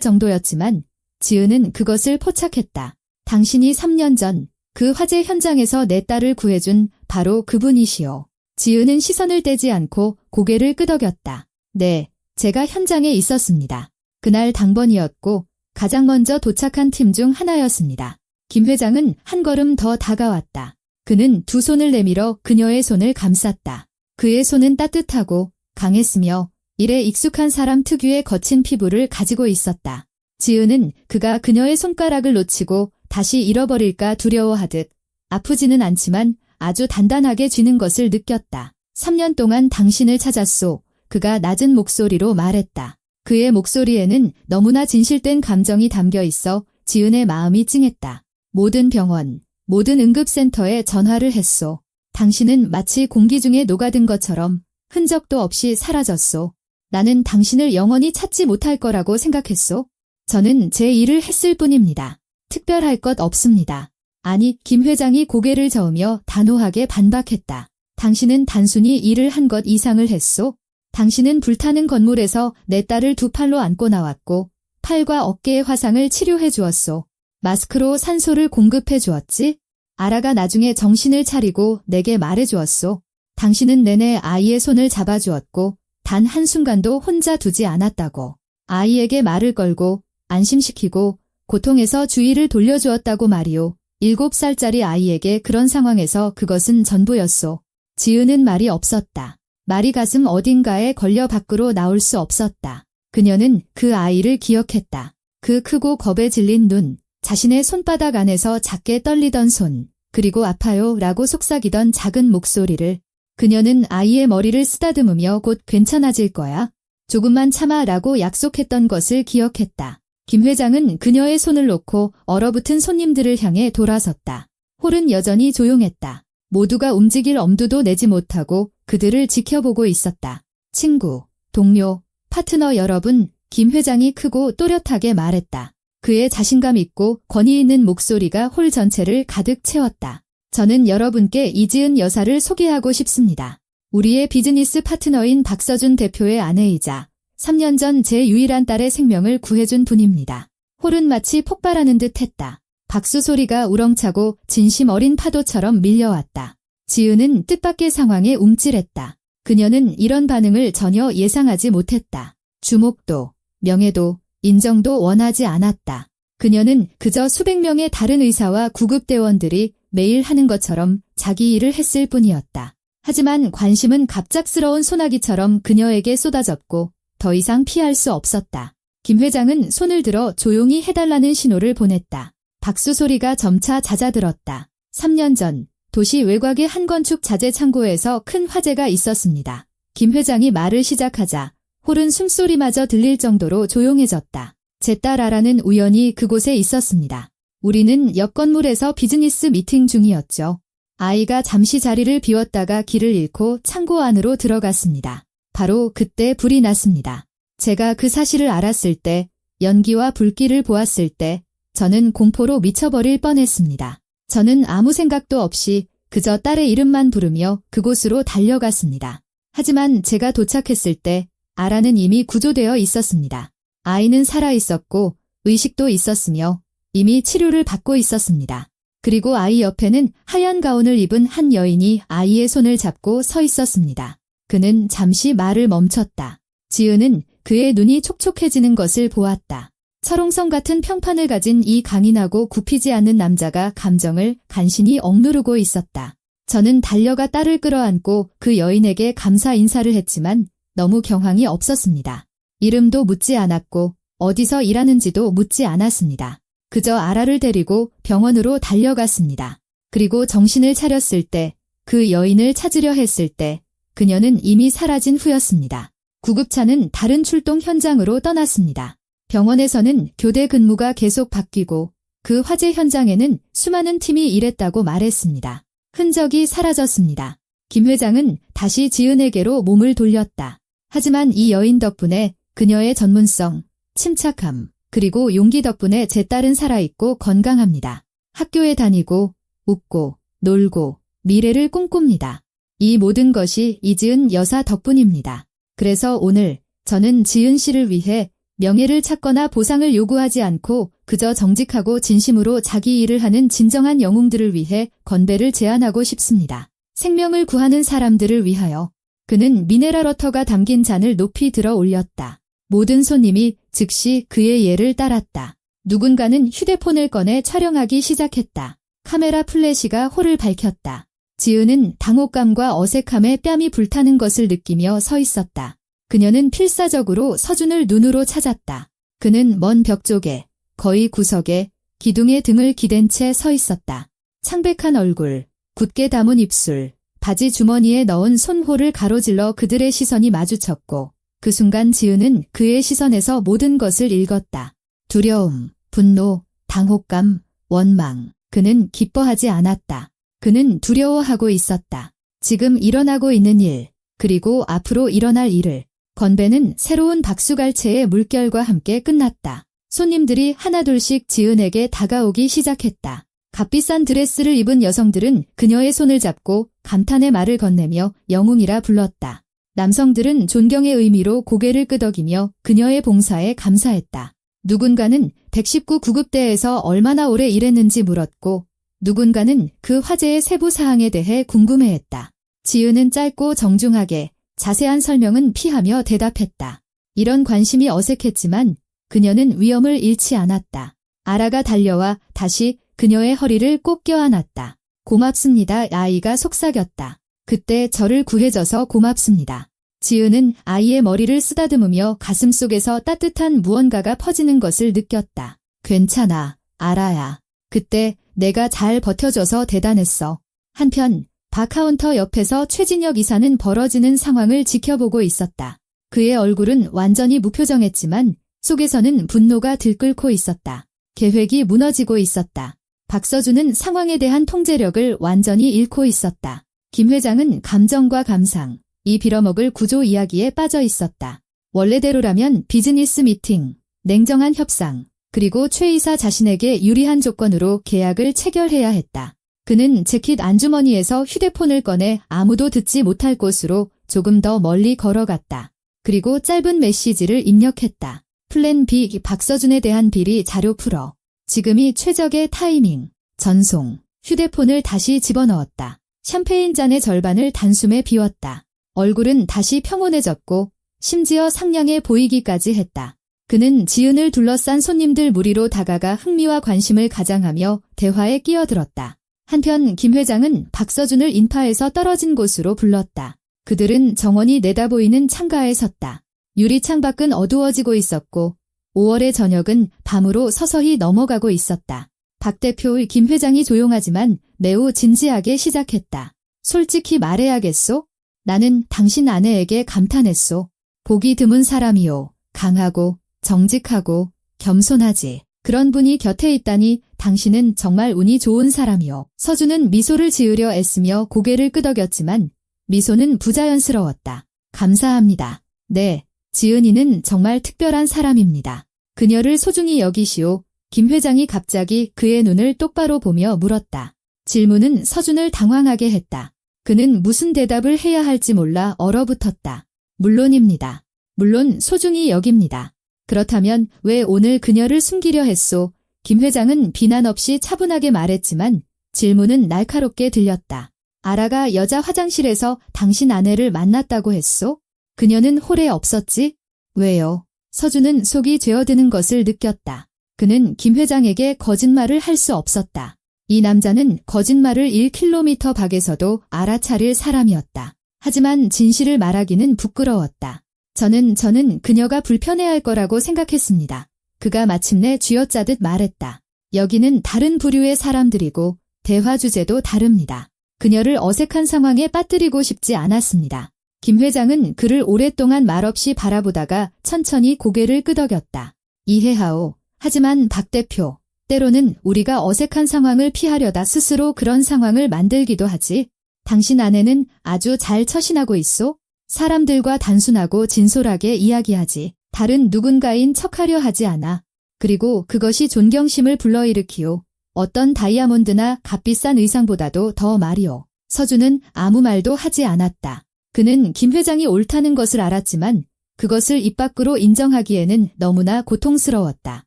정도였지만 지은은 그것을 포착했다. 당신이 3년 전 그 화재 현장에서 내 딸을 구해준 바로 그분이시오. 지은은 시선을 떼지 않고 고개를 끄덕였다. 네, 제가 현장에 있었습니다. 그날 당번이었고 가장 먼저 도착한 팀 중 하나였습니다. 김 회장은 한 걸음 더 다가왔다. 그는 두 손을 내밀어 그녀의 손을 감쌌다. 그의 손은 따뜻하고 강했으며 일에 익숙한 사람 특유의 거친 피부를 가지고 있었다. 지은은 그가 그녀의 손가락을 놓치고 다시 잃어버릴까 두려워하듯 아프지는 않지만 아주 단단하게 쥐는 것을 느꼈다. 3년 동안 당신을 찾았소. 그가 낮은 목소리로 말했다. 그의 목소리에는 너무나 진실된 감정이 담겨 있어 지은의 마음이 찡했다. 모든 병원, 모든 응급센터에 전화를 했소. 당신은 마치 공기 중에 녹아든 것처럼 흔적도 없이 사라졌소. 나는 당신을 영원히 찾지 못할 거라고 생각했소. 저는 제 일을 했을 뿐입니다. 특별할 것 없습니다. 아니, 김 회장이 고개를 저으며 단호하게 반박했다. 당신은 단순히 일을 한 것 이상을 했소. 당신은 불타는 건물에서 내 딸을 두 팔로 안고 나왔고 팔과 어깨의 화상을 치료해 주었소. 마스크로 산소를 공급해 주었지. 아라가 나중에 정신을 차리고 내게 말해 주었소. 당신은 내내 아이의 손을 잡아주었고 단 한순간도 혼자 두지 않았다고. 아이에게 말을 걸고 안심시키고 고통에서 주의를 돌려주었다고 말이오. 7살짜리 아이에게 그런 상황에서 그것은 전부였소. 지은은 말이 없었다. 말이 가슴 어딘가에 걸려 밖으로 나올 수 없었다. 그녀는 그 아이를 기억했다. 그 크고 겁에 질린 눈, 자신의 손바닥 안에서 작게 떨리던 손, 그리고 아파요 라고 속삭이던 작은 목소리를. 그녀는 아이의 머리를 쓰다듬으며 곧 괜찮아질 거야. 조금만 참아라고 약속했던 것을 기억했다. 김 회장은 그녀의 손을 놓고 얼어붙은 손님들을 향해 돌아섰다. 홀은 여전히 조용했다. 모두가 움직일 엄두도 내지 못하고 그들을 지켜보고 있었다. 친구, 동료, 파트너 여러분, 김 회장이 크고 또렷하게 말했다. 그의 자신감 있고 권위 있는 목소리가 홀 전체를 가득 채웠다. 저는 여러분께 이지은 여사를 소개하고 싶습니다. 우리의 비즈니스 파트너인 박서준 대표의 아내이자 3년 전 제 유일한 딸의 생명을 구해준 분입니다. 홀은 마치 폭발하는 듯 했다. 박수 소리가 우렁차고 진심 어린 파도처럼 밀려왔다. 지은은 뜻밖의 상황에 움찔했다. 그녀는 이런 반응을 전혀 예상하지 못했다. 주목도, 명예도, 인정도 원하지 않았다. 그녀는 그저 수백 명의 다른 의사와 구급대원들이 매일 하는 것처럼 자기 일을 했을 뿐이었다. 하지만 관심은 갑작스러운 소나기처럼 그녀에게 쏟아졌고 더 이상 피할 수 없었다. 김 회장은 손을 들어 조용히 해달라는 신호를 보냈다. 박수 소리가 점차 잦아들었다. 3년 전 도시 외곽의 한 건축 자재 창고에서 큰 화재가 있었습니다. 김 회장이 말을 시작하자 홀은 숨소리마저 들릴 정도로 조용해졌다. 제 딸 아라는 우연히 그곳에 있었습니다. 우리는 옆 건물에서 비즈니스 미팅 중이었죠. 아이가 잠시 자리를 비웠다가 길을 잃고 창고 안으로 들어갔습니다. 바로 그때 불이 났습니다. 제가 그 사실을 알았을 때, 연기와 불길을 보았을 때 저는 공포로 미쳐버릴 뻔했습니다. 저는 아무 생각도 없이 그저 딸의 이름만 부르며 그곳으로 달려갔습니다. 하지만 제가 도착했을 때 아라는 이미 구조되어 있었습니다. 아이는 살아있었고 의식도 있었으며 이미 치료를 받고 있었습니다. 그리고 아이 옆에는 하얀 가운을 입은 한 여인이 아이의 손을 잡고 서 있었습니다. 그는 잠시 말을 멈췄다. 지은은 그의 눈이 촉촉해지는 것을 보았다. 철옹성 같은 평판을 가진 이 강인하고 굽히지 않는 남자가 감정을 간신히 억누르고 있었다. 저는 달려가 딸을 끌어안고 그 여인에게 감사 인사를 했지만 너무 경황이 없었습니다. 이름도 묻지 않았고 어디서 일하는지도 묻지 않았습니다. 그저 아라를 데리고 병원으로 달려갔습니다. 그리고 정신을 차렸을 때, 그 여인을 찾으려 했을 때 그녀는 이미 사라진 후였습니다. 구급차는 다른 출동 현장으로 떠났습니다. 병원에서는 교대 근무가 계속 바뀌고 그 화재 현장에는 수많은 팀이 일했다고 말했습니다. 흔적이 사라졌습니다. 김 회장은 다시 지은에게로 몸을 돌렸다. 하지만 이 여인 덕분에 그녀의 전문성, 침착함, 그리고 용기 덕분에 제 딸은 살아있고 건강합니다. 학교에 다니고, 웃고, 놀고, 미래를 꿈꿉니다. 이 모든 것이 이지은 여사 덕분입니다. 그래서 오늘 저는 지은 씨를 위해 명예를 찾거나 보상을 요구하지 않고 그저 정직하고 진심으로 자기 일을 하는 진정한 영웅들을 위해 건배를 제안하고 싶습니다. 생명을 구하는 사람들을 위하여. 그는 미네랄 워터가 담긴 잔을 높이 들어 올렸다. 모든 손님이 즉시 그의 예를 따랐다. 누군가는 휴대폰을 꺼내 촬영하기 시작했다. 카메라 플래시가 홀을 밝혔다. 지은은 당혹감과 어색함에 뺨이 불타는 것을 느끼며 서 있었다. 그녀는 필사적으로 서준을 눈으로 찾았다. 그는 먼 벽 쪽에, 거의 구석에, 기둥에 등을 기댄 채 서 있었다. 창백한 얼굴, 굳게 담은 입술, 바지 주머니에 넣은 손홀을 가로질러 그들의 시선이 마주쳤고 그 순간 지은은 그의 시선에서 모든 것을 읽었다. 두려움, 분노, 당혹감, 원망. 그는 기뻐하지 않았다. 그는 두려워하고 있었다. 지금 일어나고 있는 일, 그리고 앞으로 일어날 일을. 건배는 새로운 박수갈채의 물결과 함께 끝났다. 손님들이 하나둘씩 지은에게 다가오기 시작했다. 값비싼 드레스를 입은 여성들은 그녀의 손을 잡고 감탄의 말을 건네며 영웅이라 불렀다. 남성들은 존경의 의미로 고개를 끄덕이며 그녀의 봉사에 감사했다. 누군가는 119 구급대에서 얼마나 오래 일했는지 물었고 누군가는 그 화재의 세부 사항에 대해 궁금해했다. 지은은 짧고 정중하게 자세한 설명은 피하며 대답했다. 이런 관심이 어색했지만 그녀는 위험을 잃지 않았다. 아라가 달려와 다시 그녀의 허리를 꼭 껴안았다. 고맙습니다. 아이가 속삭였다. 그때 저를 구해줘서 고맙습니다. 지은은 아이의 머리를 쓰다듬으며 가슴속에서 따뜻한 무언가가 퍼지는 것을 느꼈다. 괜찮아, 아라야. 그때 내가 잘 버텨줘서 대단했어. 한편 바카운터 옆에서 최진혁 이사는 벌어지는 상황을 지켜보고 있었다. 그의 얼굴은 완전히 무표정했지만 속에서는 분노가 들끓고 있었다. 계획이 무너지고 있었다. 박서준은 상황에 대한 통제력을 완전히 잃고 있었다. 김 회장은 감정과 감상, 이 빌어먹을 구조 이야기에 빠져 있었다. 원래대로라면 비즈니스 미팅, 냉정한 협상, 그리고 최 이사 자신에게 유리한 조건으로 계약을 체결해야 했다. 그는 재킷 안주머니에서 휴대폰을 꺼내 아무도 듣지 못할 곳으로 조금 더 멀리 걸어갔다. 그리고 짧은 메시지를 입력했다. 플랜 B, 박서준에 대한 비리 자료 풀어. 지금이 최적의 타이밍. 전송. 휴대폰을 다시 집어넣었다. 샴페인 잔의 절반을 단숨에 비웠다. 얼굴은 다시 평온해졌고 심지어 상냥해 보이기까지 했다. 그는 지은을 둘러싼 손님들 무리로 다가가 흥미와 관심을 가장하며 대화에 끼어들었다. 한편 김 회장은 박서준을 인파에서 떨어진 곳으로 불렀다. 그들은 정원이 내다보이는 창가에 섰다. 유리창 밖은 어두워지고 있었고 5월의 저녁은 밤으로 서서히 넘어가고 있었다. 박 대표 김 회장이 조용하지만 매우 진지하게 시작했다. 솔직히 말해야겠소? 나는 당신 아내에게 감탄했소. 보기 드문 사람이요. 강하고 정직하고 겸손하지. 그런 분이 곁에 있다니 당신은 정말 운이 좋은 사람이요. 서준은 미소를 지으려 애쓰며 고개를 끄덕였지만 미소는 부자연스러웠다. 감사합니다. 네, 지은이는 정말 특별한 사람입니다. 그녀를 소중히 여기시오. 김 회장이 갑자기 그의 눈을 똑바로 보며 물었다. 질문은 서준을 당황하게 했다. 그는 무슨 대답을 해야 할지 몰라 얼어붙었다. 물론입니다. 물론 소중히 여깁니다. 그렇다면 왜 오늘 그녀를 숨기려 했소? 김 회장은 비난 없이 차분하게 말했지만 질문은 날카롭게 들렸다. 아라가 여자 화장실에서 당신 아내를 만났다고 했소? 그녀는 홀에 없었지? 왜요? 서준은 속이 죄어드는 것을 느꼈다. 그는 김 회장에게 거짓말을 할 수 없었다. 이 남자는 거짓말을 1km 밖에서도 알아차릴 사람이었다. 하지만 진실을 말하기는 부끄러웠다. 저는 그녀가 불편해할 거라고 생각했습니다. 그가 마침내 쥐어짜듯 말했다. 여기는 다른 부류의 사람들이고 대화 주제도 다릅니다. 그녀를 어색한 상황에 빠뜨리고 싶지 않았습니다. 김 회장은 그를 오랫동안 말없이 바라보다가 천천히 고개를 끄덕였다. 이해하오. 하지만 박 대표, 때로는 우리가 어색한 상황을 피하려다 스스로 그런 상황을 만들기도 하지. 당신 아내는 아주 잘 처신하고 있소? 사람들과 단순하고 진솔하게 이야기하지. 다른 누군가인 척하려 하지 않아. 그리고 그것이 존경심을 불러일으키오. 어떤 다이아몬드나 값비싼 의상보다도 더 말이오. 서준은 아무 말도 하지 않았다. 그는 김 회장이 옳다는 것을 알았지만 그것을 입 밖으로 인정하기에는 너무나 고통스러웠다.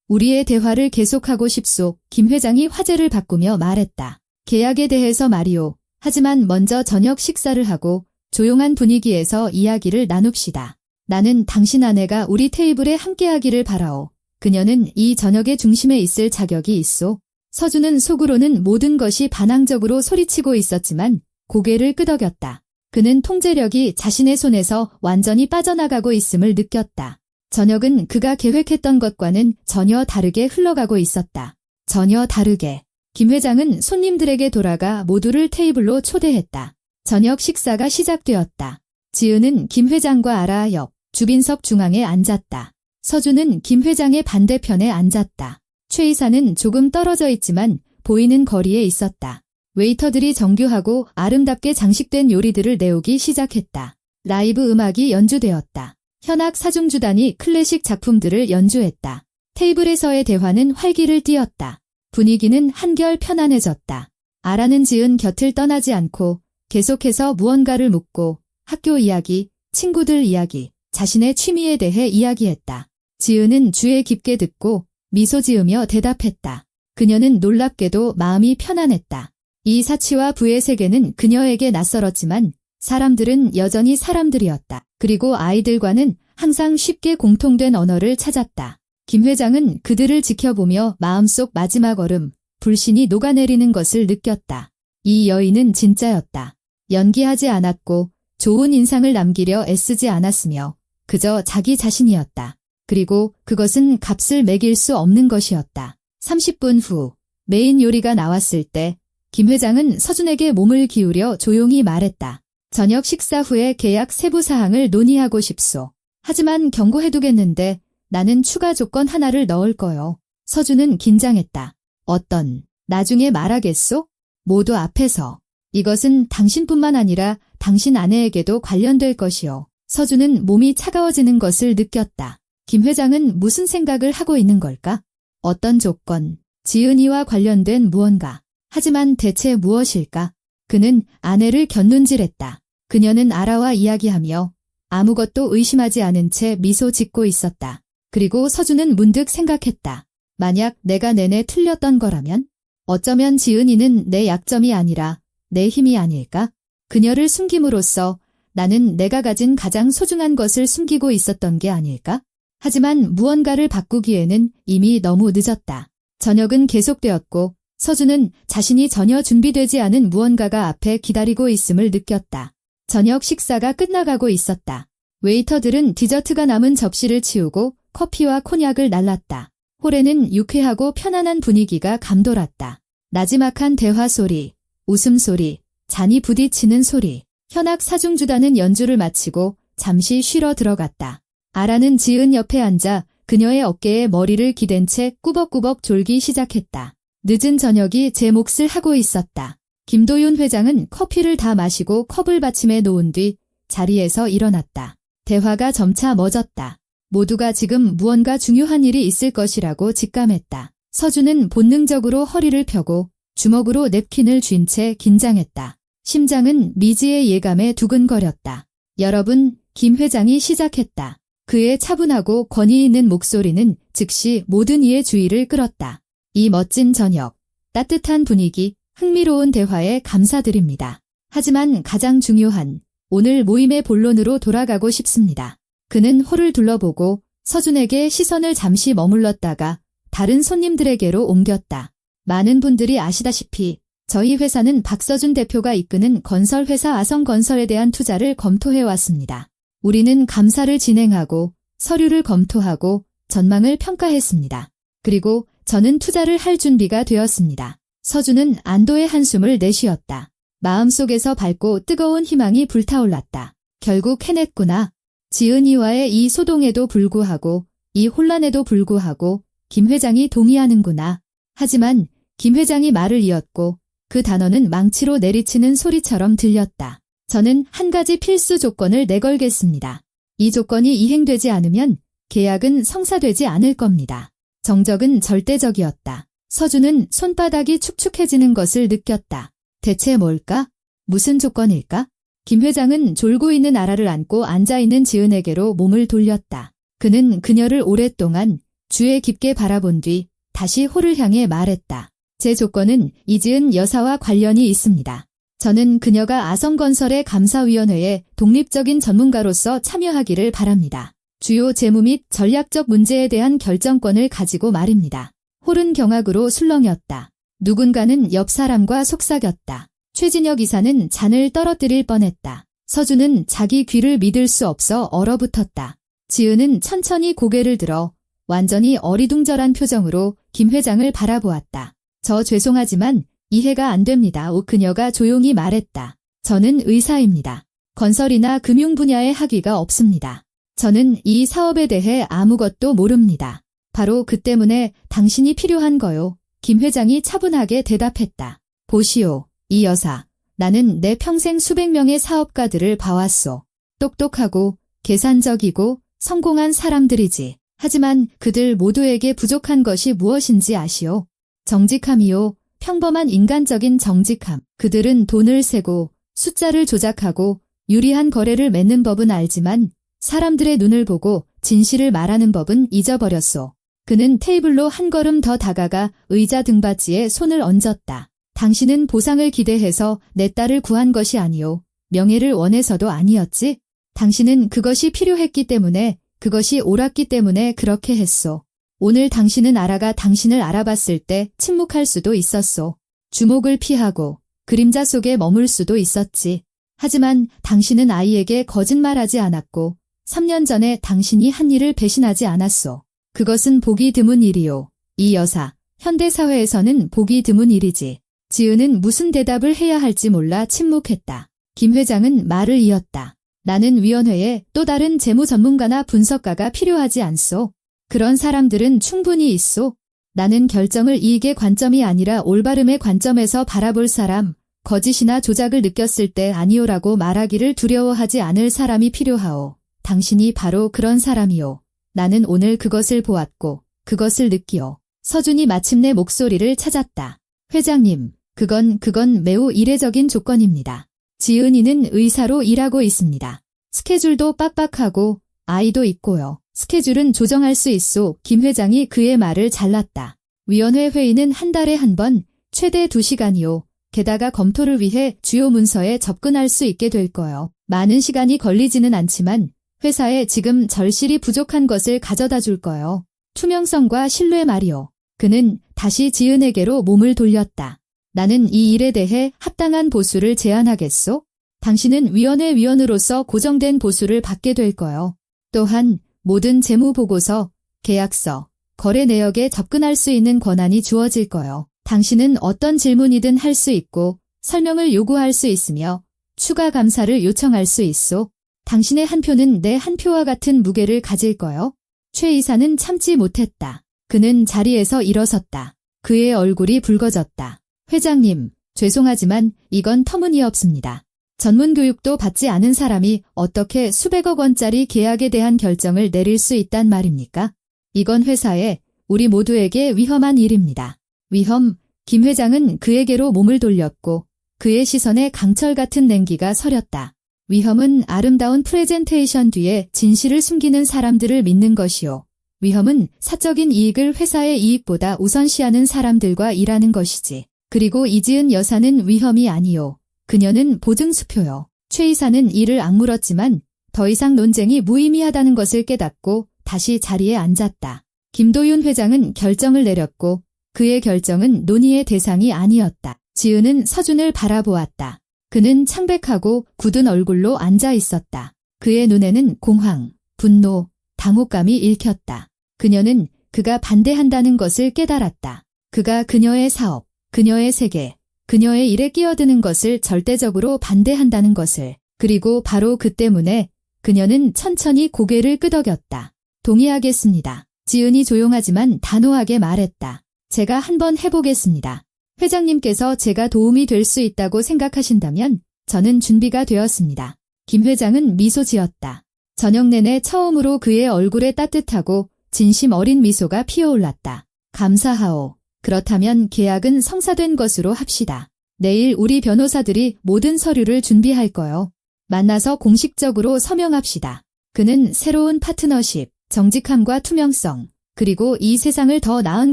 우리의 대화를 계속하고 싶소. 김 회장이 화제를 바꾸며 말했다. 계약에 대해서 말이오. 하지만 먼저 저녁 식사를 하고 조용한 분위기에서 이야기를 나눕시다. 나는 당신 아내가 우리 테이블에 함께하기를 바라오. 그녀는 이 저녁의 중심에 있을 자격이 있소. 서준은 속으로는 모든 것이 반항적으로 소리치고 있었지만 고개를 끄덕였다. 그는 통제력이 자신의 손에서 완전히 빠져나가고 있음을 느꼈다. 저녁은 그가 계획했던 것과는 전혀 다르게 흘러가고 있었다. 전혀 다르게. 김 회장은 손님들에게 돌아가 모두를 테이블로 초대했다. 저녁 식사가 시작되었다. 지은은 김 회장과 아라 옆 주빈석 중앙에 앉았다. 서준은 김 회장의 반대편에 앉았다. 최 이사는 조금 떨어져 있지만 보이는 거리에 있었다. 웨이터들이 정교하고 아름답게 장식된 요리들을 내오기 시작했다. 라이브 음악이 연주되었다. 현악 사중주단이 클래식 작품들을 연주했다. 테이블에서의 대화는 활기를 띠었다. 분위기는 한결 편안해졌다. 아라는 지은 곁을 떠나지 않고 계속해서 무언가를 묻고 학교 이야기, 친구들 이야기, 자신의 취미에 대해 이야기했다. 지은은 주에 깊게 듣고 미소 지으며 대답했다. 그녀는 놀랍게도 마음이 편안했다. 이 사치와 부의 세계는 그녀에게 낯설었지만 사람들은 여전히 사람들이었다. 그리고 아이들과는 항상 쉽게 공통된 언어를 찾았다. 김 회장은 그들을 지켜보며 마음속 마지막 얼음, 불신이 녹아내리는 것을 느꼈다. 이 여인은 진짜였다. 연기하지 않았고 좋은 인상을 남기려 애쓰지 않았으며 그저 자기 자신이었다. 그리고 그것은 값을 매길 수 없는 것이었다. 30분 후 메인 요리가 나왔을 때 김 회장은 서준에게 몸을 기울여 조용히 말했다. 저녁 식사 후에 계약 세부 사항을 논의하고 싶소. 하지만 경고해두겠는데 나는 추가 조건 하나를 넣을 거요. 서준은 긴장했다. 어떤, 나중에 말하겠소? 모두 앞에서. 이것은 당신뿐만 아니라 당신 아내에게도 관련될 것이요. 서준은 몸이 차가워지는 것을 느꼈다. 김 회장은 무슨 생각을 하고 있는 걸까? 어떤 조건, 지은이와 관련된 무언가. 하지만 대체 무엇일까? 그는 아내를 곁눈질했다. 그녀는 아라와 이야기하며 아무것도 의심하지 않은 채 미소 짓고 있었다. 그리고 서준은 문득 생각했다. 만약 내가 내내 틀렸던 거라면? 어쩌면 지은이는 내 약점이 아니라 내 힘이 아닐까? 그녀를 숨김으로써 나는 내가 가진 가장 소중한 것을 숨기고 있었던 게 아닐까? 하지만 무언가를 바꾸기에는 이미 너무 늦었다. 저녁은 계속되었고 서준은 자신이 전혀 준비되지 않은 무언가가 앞에 기다리고 있음을 느꼈다. 저녁 식사가 끝나가고 있었다. 웨이터들은 디저트가 남은 접시를 치우고 커피와 코냑을 날랐다. 홀에는 유쾌하고 편안한 분위기가 감돌았다. 나지막한 대화 소리, 웃음소리, 잔이 부딪히는 소리. 현악 사중주단은 연주를 마치고 잠시 쉬러 들어갔다. 아라는 지은 옆에 앉아 그녀의 어깨에 머리를 기댄 채 꾸벅꾸벅 졸기 시작했다. 늦은 저녁이 제 몫을 하고 있었다. 김도윤 회장은 커피를 다 마시고 컵을 받침에 놓은 뒤 자리에서 일어났다. 대화가 점차 멎었다. 모두가 지금 무언가 중요한 일이 있을 것이라고 직감했다. 서준은 본능적으로 허리를 펴고 주먹으로 냅킨을 쥔 채 긴장했다. 심장은 미지의 예감에 두근거렸다. 여러분, 김 회장이 시작했다. 그의 차분하고 권위 있는 목소리는 즉시 모든 이의 주의를 끌었다. 이 멋진 저녁, 따뜻한 분위기, 흥미로운 대화에 감사드립니다. 하지만 가장 중요한 오늘 모임의 본론으로 돌아가고 싶습니다. 그는 홀을 둘러보고 서준에게 시선을 잠시 머물렀다가 다른 손님들에게로 옮겼다. 많은 분들이 아시다시피 저희 회사는 박서준 대표가 이끄는 건설회사 아성건설에 대한 투자를 검토해왔습니다. 우리는 감사를 진행하고 서류를 검토하고 전망을 평가했습니다. 그리고 저는 투자를 할 준비가 되었습니다. 서준은 안도의 한숨을 내쉬었다. 마음속에서 밝고 뜨거운 희망이 불타올랐다. 결국 해냈구나. 지은이와의 이 소동에도 불구하고 이 혼란에도 불구하고 김 회장이 동의하는구나. 하지만 김 회장이 말을 이었고 그 단어는 망치로 내리치는 소리처럼 들렸다. 저는 한 가지 필수 조건을 내걸겠습니다. 이 조건이 이행되지 않으면 계약은 성사되지 않을 겁니다. 정적은 절대적이었다. 서준은 손바닥이 축축해지는 것을 느꼈다. 대체 뭘까? 무슨 조건일까? 김 회장은 졸고 있는 아라를 안고 앉아있는 지은에게로 몸을 돌렸다. 그는 그녀를 오랫동안 주에 깊게 바라본 뒤 다시 홀을 향해 말했다. 제 조건은 이지은 여사와 관련이 있습니다. 저는 그녀가 아성건설의 감사위원회에 독립적인 전문가로서 참여하기를 바랍니다. 주요 재무 및 전략적 문제에 대한 결정권을 가지고 말입니다. 홀은 경악으로 술렁였다. 누군가는 옆 사람과 속삭였다. 최진혁 이사는 잔을 떨어뜨릴 뻔했다. 서준은 자기 귀를 믿을 수 없어 얼어붙었다. 지은은 천천히 고개를 들어 완전히 어리둥절한 표정으로 김 회장을 바라보았다. 저 죄송하지만 이해가 안 됩니다. 그녀가 조용히 말했다. 저는 의사입니다. 건설이나 금융 분야의 학위가 없습니다. 저는 이 사업에 대해 아무것도 모릅니다. 바로 그 때문에 당신이 필요한 거요. 김 회장이 차분하게 대답했다. 보시오, 이 여사. 나는 내 평생 수백 명의 사업가들을 봐왔소. 똑똑하고 계산적이고 성공한 사람들이지. 하지만 그들 모두에게 부족한 것이 무엇인지 아시오? 정직함이요. 평범한 인간적인 정직함. 그들은 돈을 세고 숫자를 조작하고 유리한 거래를 맺는 법은 알지만 사람들의 눈을 보고 진실을 말하는 법은 잊어버렸소. 그는 테이블로 한 걸음 더 다가가 의자 등받이에 손을 얹었다. 당신은 보상을 기대해서 내 딸을 구한 것이 아니오. 명예를 원해서도 아니었지? 당신은 그것이 필요했기 때문에, 그것이 옳았기 때문에 그렇게 했소. 오늘 당신은 아라가 당신을 알아봤을 때 침묵할 수도 있었소. 주목을 피하고 그림자 속에 머물 수도 있었지. 하지만 당신은 아이에게 거짓말하지 않았고 3년 전에 당신이 한 일을 배신하지 않았소. 그것은 보기 드문 일이오. 이 여사, 현대사회에서는 보기 드문 일이지. 지은은 무슨 대답을 해야 할지 몰라 침묵했다. 김 회장은 말을 이었다. 나는 위원회에 또 다른 재무 전문가나 분석가가 필요하지 않소. 그런 사람들은 충분히 있소. 나는 결정을 이익의 관점이 아니라 올바름의 관점에서 바라볼 사람, 거짓이나 조작을 느꼈을 때 아니오라고 말하기를 두려워하지 않을 사람이 필요하오. 당신이 바로 그런 사람이오. 나는 오늘 그것을 보았고 그것을 느끼오. 서준이 마침내 목소리를 찾았다. 회장님, 그건 매우 이례적인 조건입니다. 지은이는 의사로 일하고 있습니다. 스케줄도 빡빡하고 아이도 있고요. 스케줄은 조정할 수 있소. 김 회장이 그의 말을 잘랐다. 위원회 회의는 한 달에 한 번, 최대 2시간이요. 게다가 검토를 위해 주요 문서에 접근할 수 있게 될 거요. 많은 시간이 걸리지는 않지만 회사에 지금 절실히 부족한 것을 가져다 줄 거요. 투명성과 신뢰 말이요. 그는 다시 지은에게로 몸을 돌렸다. 나는 이 일에 대해 합당한 보수를 제안하겠소? 당신은 위원회 위원으로서 고정된 보수를 받게 될 거요. 또한 모든 재무보고서, 계약서, 거래 내역에 접근할 수 있는 권한이 주어질 거요. 당신은 어떤 질문이든 할 수 있고 설명을 요구할 수 있으며 추가 감사를 요청할 수 있소. 당신의 한 표는 내 한 표와 같은 무게를 가질 거요. 최 이사는 참지 못했다. 그는 자리에서 일어섰다. 그의 얼굴이 붉어졌다. 회장님, 죄송하지만 이건 터무니없습니다. 전문 교육도 받지 않은 사람이 어떻게 수백억 원짜리 계약에 대한 결정을 내릴 수 있단 말입니까? 이건 회사에 우리 모두에게 위험한 일입니다. 위험, 김 회장은 그에게로 몸을 돌렸고 그의 시선에 강철 같은 냉기가 서렸다. 위험은 아름다운 프레젠테이션 뒤에 진실을 숨기는 사람들을 믿는 것이요. 위험은 사적인 이익을 회사의 이익보다 우선시하는 사람들과 일하는 것이지. 그리고 이지은 여사는 위험이 아니요. 그녀는 보증수표요. 최 이사는 이를 악물었지만 더 이상 논쟁이 무의미하다는 것을 깨닫고 다시 자리에 앉았다. 김도윤 회장은 결정을 내렸고 그의 결정은 논의의 대상이 아니었다. 지은은 서준을 바라보았다. 그는 창백하고 굳은 얼굴로 앉아 있었다. 그의 눈에는 공황, 분노, 당혹감이 읽혔다. 그녀는 그가 반대한다는 것을 깨달았다. 그가 그녀의 사업, 그녀의 세계, 그녀의 일에 끼어드는 것을 절대적으로 반대한다는 것을. 그리고 바로 그 때문에 그녀는 천천히 고개를 끄덕였다. 동의하겠습니다. 지은이 조용하지만 단호하게 말했다. 제가 한번 해보겠습니다. 회장님께서 제가 도움이 될 수 있다고 생각하신다면 저는 준비가 되었습니다. 김 회장은 미소 지었다. 저녁 내내 처음으로 그의 얼굴에 따뜻하고 진심 어린 미소가 피어올랐다. 감사하오. 그렇다면 계약은 성사된 것으로 합시다. 내일 우리 변호사들이 모든 서류를 준비할 거요. 만나서 공식적으로 서명합시다. 그는 새로운 파트너십, 정직함과 투명성, 그리고 이 세상을 더 나은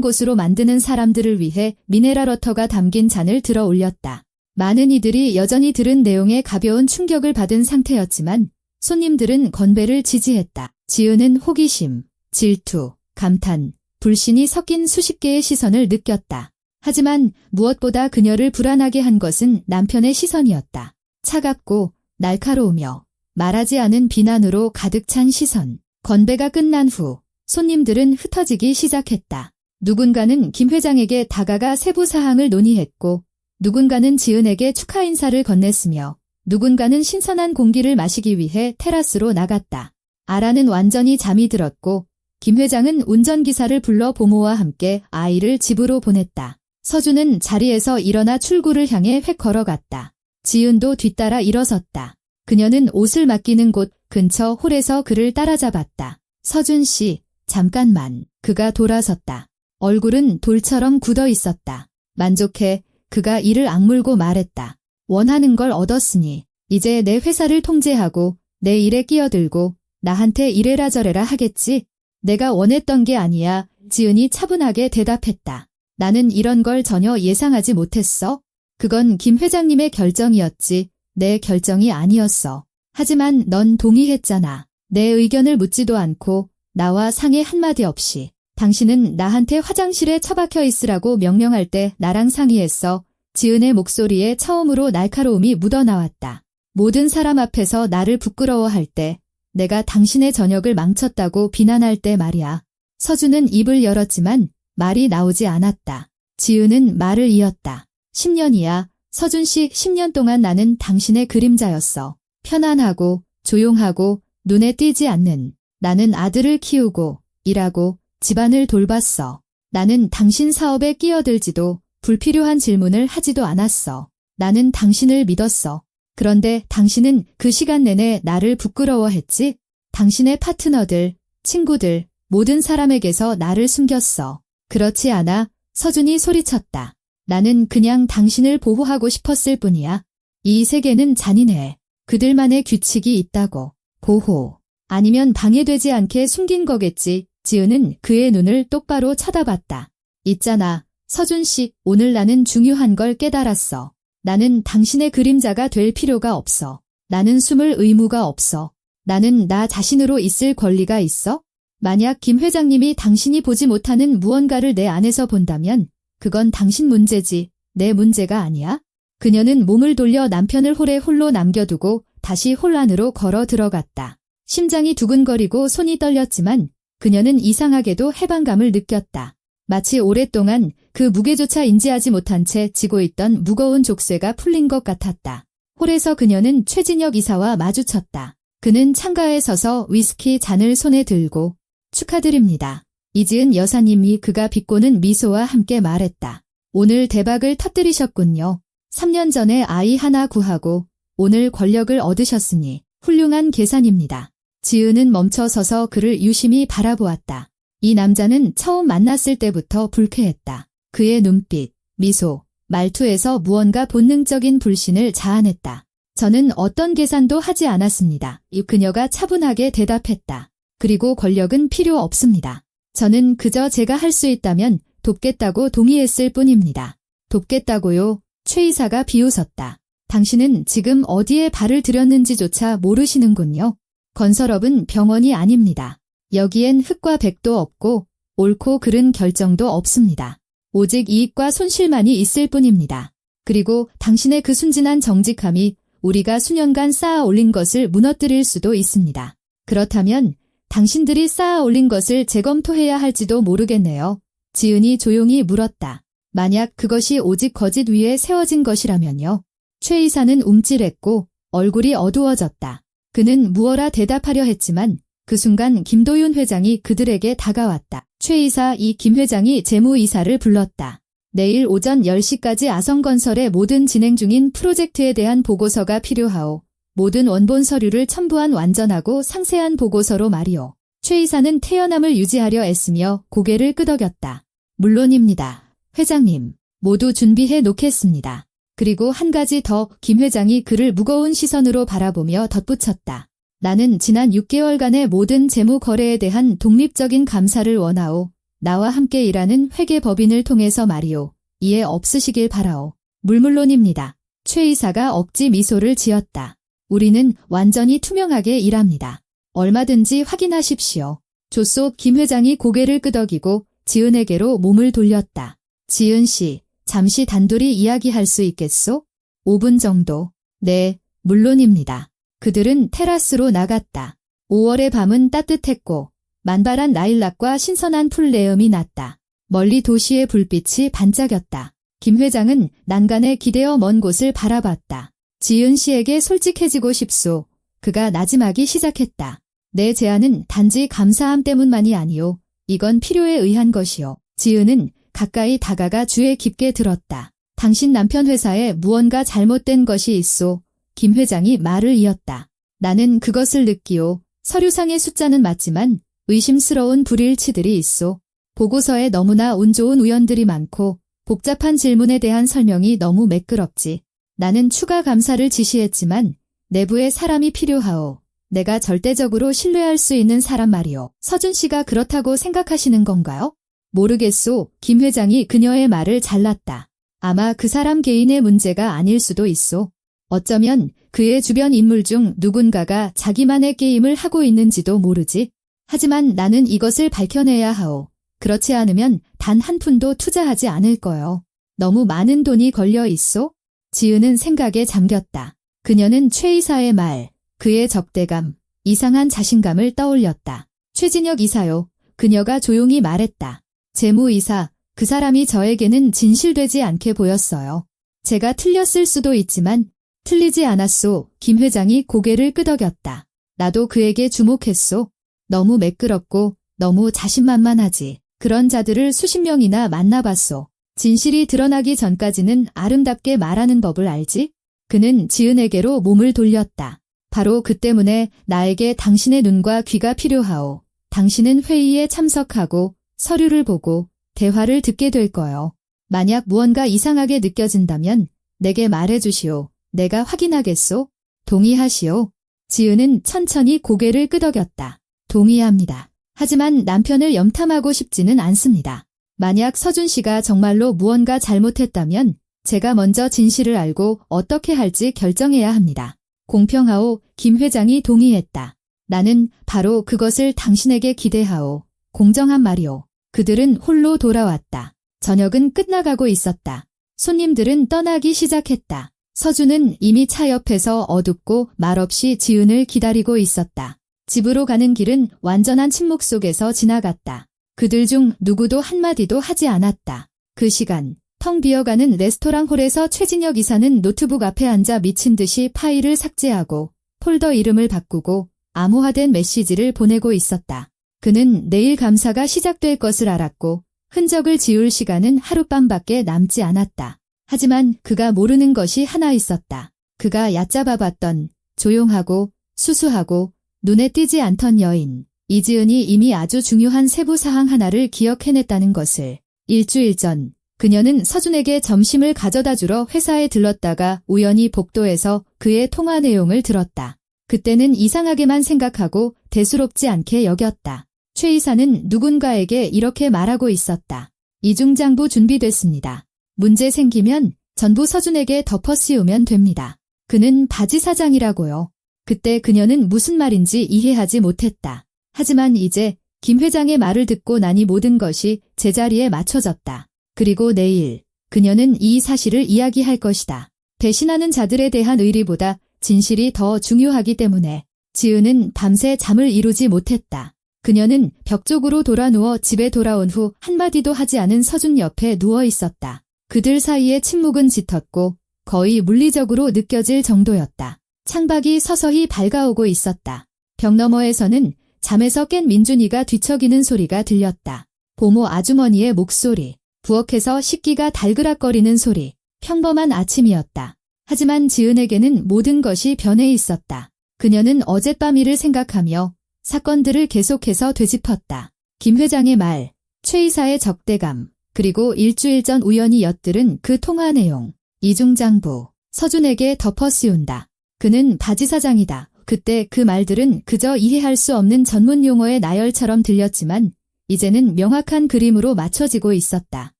곳으로 만드는 사람들을 위해 미네랄워터가 담긴 잔을 들어 올렸다. 많은 이들이 여전히 들은 내용에 가벼운 충격을 받은 상태였지만 손님들은 건배를 지지했다. 지은은 호기심, 질투, 감탄, 불신이 섞인 수십 개의 시선을 느꼈다. 하지만 무엇보다 그녀를 불안하게 한 것은 남편의 시선이었다. 차갑고 날카로우며 말하지 않은 비난으로 가득 찬 시선. 건배가 끝난 후 손님들은 흩어지기 시작했다. 누군가는 김 회장에게 다가가 세부 사항을 논의했고 누군가는 지은에게 축하 인사를 건넸으며 누군가는 신선한 공기를 마시기 위해 테라스로 나갔다. 아라는 완전히 잠이 들었고 김 회장은 운전기사를 불러 보모와 함께 아이를 집으로 보냈다. 서준은 자리에서 일어나 출구를 향해 획 걸어갔다. 지은도 뒤따라 일어섰다. 그녀는 옷을 맡기는 곳 근처 홀에서 그를 따라잡았다. 서준 씨, 잠깐만. 그가 돌아섰다. 얼굴은 돌처럼 굳어 있었다. 만족해. 그가 이를 악물고 말했다. 원하는 걸 얻었으니 이제 내 회사를 통제하고 내 일에 끼어들고 나한테 이래라 저래라 하겠지? 내가 원했던 게 아니야. 지은이 차분하게 대답했다. 나는 이런 걸 전혀 예상하지 못했어. 그건 김 회장님의 결정이었지. 내 결정이 아니었어. 하지만 넌 동의했잖아. 내 의견을 묻지도 않고 나와 상의 한마디 없이. 당신은 나한테 화장실에 처박혀 있으라고 명령할 때 나랑 상의했어. 지은의 목소리에 처음으로 날카로움이 묻어나왔다. 모든 사람 앞에서 나를 부끄러워할 때, 내가 당신의 저녁을 망쳤다고 비난할 때 말이야. 서준은 입을 열었지만 말이 나오지 않았다. 지은은 말을 이었다. 10년이야. 서준 씨, 10년 동안 나는 당신의 그림자였어. 편안하고 조용하고 눈에 띄지 않는. 나는 아들을 키우고 일하고 집안을 돌봤어. 나는 당신 사업에 끼어들지도 불필요한 질문을 하지도 않았어. 나는 당신을 믿었어. 그런데 당신은 그 시간 내내 나를 부끄러워했지? 당신의 파트너들, 친구들, 모든 사람에게서 나를 숨겼어. 그렇지 않아? 서준이 소리쳤다. 나는 그냥 당신을 보호하고 싶었을 뿐이야. 이 세계는 잔인해. 그들만의 규칙이 있다고. 보호. 아니면 방해되지 않게 숨긴 거겠지. 지은은 그의 눈을 똑바로 쳐다봤다. 있잖아, 서준 씨, 오늘 나는 중요한 걸 깨달았어. 나는 당신의 그림자가 될 필요가 없어. 나는 숨을 의무가 없어. 나는 나 자신으로 있을 권리가 있어? 만약 김 회장님이 당신이 보지 못하는 무언가를 내 안에서 본다면 그건 당신 문제지, 내 문제가 아니야? 그녀는 몸을 돌려 남편을 홀에 홀로 남겨두고 다시 홀 안으로 걸어 들어갔다. 심장이 두근거리고 손이 떨렸지만 그녀는 이상하게도 해방감을 느꼈다. 마치 오랫동안 그 무게조차 인지하지 못한 채 지고 있던 무거운 족쇄가 풀린 것 같았다. 홀에서 그녀는 최진혁 이사와 마주쳤다. 그는 창가에 서서 위스키 잔을 손에 들고 축하드립니다. 이지은 여사님이 그가 비꼬는 미소와 함께 말했다. 오늘 대박을 터뜨리셨군요. 3년 전에 아이 하나 구하고 오늘 권력을 얻으셨으니 훌륭한 계산입니다. 지은은 멈춰 서서 그를 유심히 바라보았다. 이 남자는 처음 만났을 때부터 불쾌했다. 그의 눈빛, 미소, 말투에서 무언가 본능적인 불신을 자아냈다. 저는 어떤 계산도 하지 않았습니다. 그녀가 차분하게 대답했다. 그리고 권력은 필요 없습니다. 저는 그저 제가 할 수 있다면 돕겠다고 동의했을 뿐입니다. 돕겠다고요? 최 이사가 비웃었다. 당신은 지금 어디에 발을 들였는지조차 모르시는군요. 건설업은 병원이 아닙니다. 여기엔 흑과 백도 없고 옳고 그른 결정도 없습니다. 오직 이익과 손실만이 있을 뿐입니다. 그리고 당신의 그 순진한 정직함이 우리가 수년간 쌓아 올린 것을 무너뜨릴 수도 있습니다. 그렇다면 당신들이 쌓아 올린 것을 재검토해야 할지도 모르겠네요. 지은이 조용히 물었다. 만약 그것이 오직 거짓 위에 세워진 것이라면요. 최 이사는 움찔했고 얼굴이 어두워졌다. 그는 무어라 대답하려 했지만 그 순간 김도윤 회장이 그들에게 다가왔다. 최 이사, 이 김 회장이 재무이사를 불렀다. 내일 오전 10시까지 아성건설의 모든 진행 중인 프로젝트에 대한 보고서가 필요하오. 모든 원본 서류를 첨부한 완전하고 상세한 보고서로 말이오. 최 이사는 태연함을 유지하려 애쓰며 고개를 끄덕였다. 물론입니다. 회장님, 모두 준비해 놓겠습니다. 그리고 한 가지 더, 김 회장이 그를 무거운 시선으로 바라보며 덧붙였다. 나는 지난 6개월간의 모든 재무 거래에 대한 독립적인 감사를 원하오. 나와 함께 일하는 회계법인을 통해서 말이오. 이해 없으시길 바라오. 물론입니다. 최 이사가 억지 미소를 지었다. 우리는 완전히 투명하게 일합니다. 얼마든지 확인하십시오. 조속 김 회장이 고개를 끄덕이고 지은에게로 몸을 돌렸다. 지은 씨, 잠시 단둘이 이야기할 수 있겠소? 5분 정도. 네, 물론입니다. 그들은 테라스로 나갔다. 5월의 밤은 따뜻했고 만발한 라일락과 신선한 풀내음이 났다. 멀리 도시의 불빛이 반짝였다. 김 회장은 난간에 기대어 먼 곳을 바라봤다. 지은 씨에게 솔직해지고 싶소. 그가 나지막이 시작했다. 내 제안은 단지 감사함 때문만이 아니오. 이건 필요에 의한 것이오. 지은은 가까이 다가가 주에 깊게 들었다. 당신 남편 회사에 무언가 잘못된 것이 있소. 김 회장이 말을 이었다. 나는 그것을 느끼오. 서류상의 숫자는 맞지만 의심스러운 불일치들이 있소. 보고서에 너무나 운 좋은 우연들이 많고 복잡한 질문에 대한 설명이 너무 매끄럽지. 나는 추가 감사를 지시했지만 내부에 사람이 필요하오. 내가 절대적으로 신뢰할 수 있는 사람 말이오. 서준 씨가 그렇다고 생각하시는 건가요? 모르겠소. 김 회장이 그녀의 말을 잘랐다. 아마 그 사람 개인의 문제가 아닐 수도 있소. 어쩌면 그의 주변 인물 중 누군가가 자기만의 게임을 하고 있는지도 모르지. 하지만 나는 이것을 밝혀내야 하오. 그렇지 않으면 단 한 푼도 투자하지 않을 거요. 너무 많은 돈이 걸려 있소? 지은은 생각에 잠겼다. 그녀는 최 이사의 말, 그의 적대감, 이상한 자신감을 떠올렸다. 최진혁 이사요. 그녀가 조용히 말했다. 재무이사, 그 사람이 저에게는 진실되지 않게 보였어요. 제가 틀렸을 수도 있지만 틀리지 않았소. 김 회장이 고개를 끄덕였다. 나도 그에게 주목했소. 너무 매끄럽고 너무 자신만만하지. 그런 자들을 수십 명이나 만나봤소. 진실이 드러나기 전까지는 아름답게 말하는 법을 알지? 그는 지은에게로 몸을 돌렸다. 바로 그 때문에 나에게 당신의 눈과 귀가 필요하오. 당신은 회의에 참석하고 서류를 보고 대화를 듣게 될 거요. 만약 무언가 이상하게 느껴진다면 내게 말해주시오. 내가 확인하겠소. 동의하시오. 지은은 천천히 고개를 끄덕였다. 동의합니다. 하지만 남편을 염탐하고 싶지는 않습니다. 만약 서준 씨가 정말로 무언가 잘못했다면 제가 먼저 진실을 알고 어떻게 할지 결정해야 합니다. 공평하오. 김 회장이 동의했다. 나는 바로 그것을 당신에게 기대하오. 공정한 말이오. 그들은 홀로 돌아왔다. 저녁은 끝나가고 있었다. 손님들은 떠나기 시작했다. 서준은 이미 차 옆에서 어둡고 말없이 지은을 기다리고 있었다. 집으로 가는 길은 완전한 침묵 속에서 지나갔다. 그들 중 누구도 한마디도 하지 않았다. 그 시간, 텅 비어가는 레스토랑 홀에서 최진혁 이사는 노트북 앞에 앉아 미친 듯이 파일을 삭제하고 폴더 이름을 바꾸고 암호화된 메시지를 보내고 있었다. 그는 내일 감사가 시작될 것을 알았고 흔적을 지울 시간은 하룻밤밖에 남지 않았다. 하지만 그가 모르는 것이 하나 있었다. 그가 얕잡아봤던 조용하고 수수하고 눈에 띄지 않던 여인, 이지은이 이미 아주 중요한 세부사항 하나를 기억해냈다는 것을. 일주일 전, 그녀는 서준에게 점심을 가져다 주러 회사에 들렀다가 우연히 복도에서 그의 통화 내용을 들었다. 그때는 이상하게만 생각하고 대수롭지 않게 여겼다. 최 이사는 누군가에게 이렇게 말하고 있었다. 이중장부 준비됐습니다. 문제 생기면 전부 서준에게 덮어 씌우면 됩니다. 그는 바지 사장이라고요. 그때 그녀는 무슨 말인지 이해하지 못했다. 하지만 이제 김 회장의 말을 듣고 나니 모든 것이 제자리에 맞춰졌다. 그리고 내일 그녀는 이 사실을 이야기할 것이다. 배신하는 자들에 대한 의리보다 진실이 더 중요하기 때문에. 지은은 밤새 잠을 이루지 못했다. 그녀는 벽 쪽으로 돌아 누워 집에 돌아온 후 한마디도 하지 않은 서준 옆에 누워 있었다. 그들 사이의 침묵은 짙었고 거의 물리적으로 느껴질 정도였다. 창밖이 서서히 밝아오고 있었다. 벽 너머에서는 잠에서 깬 민준이가 뒤척이는 소리가 들렸다. 보모 아주머니의 목소리, 부엌에서 식기가 달그락거리는 소리, 평범한 아침이었다. 하지만 지은에게는 모든 것이 변해 있었다. 그녀는 어젯밤 일을 생각하며 사건들을 계속해서 되짚었다. 김 회장의 말, 최 이사의 적대감, 그리고 일주일 전 우연히 엿들은 그 통화 내용. 이중장부, 서준에게 덮어 씌운다. 그는 바지 사장이다. 그때 그 말들은 그저 이해할 수 없는 전문 용어의 나열처럼 들렸지만 이제는 명확한 그림으로 맞춰지고 있었다.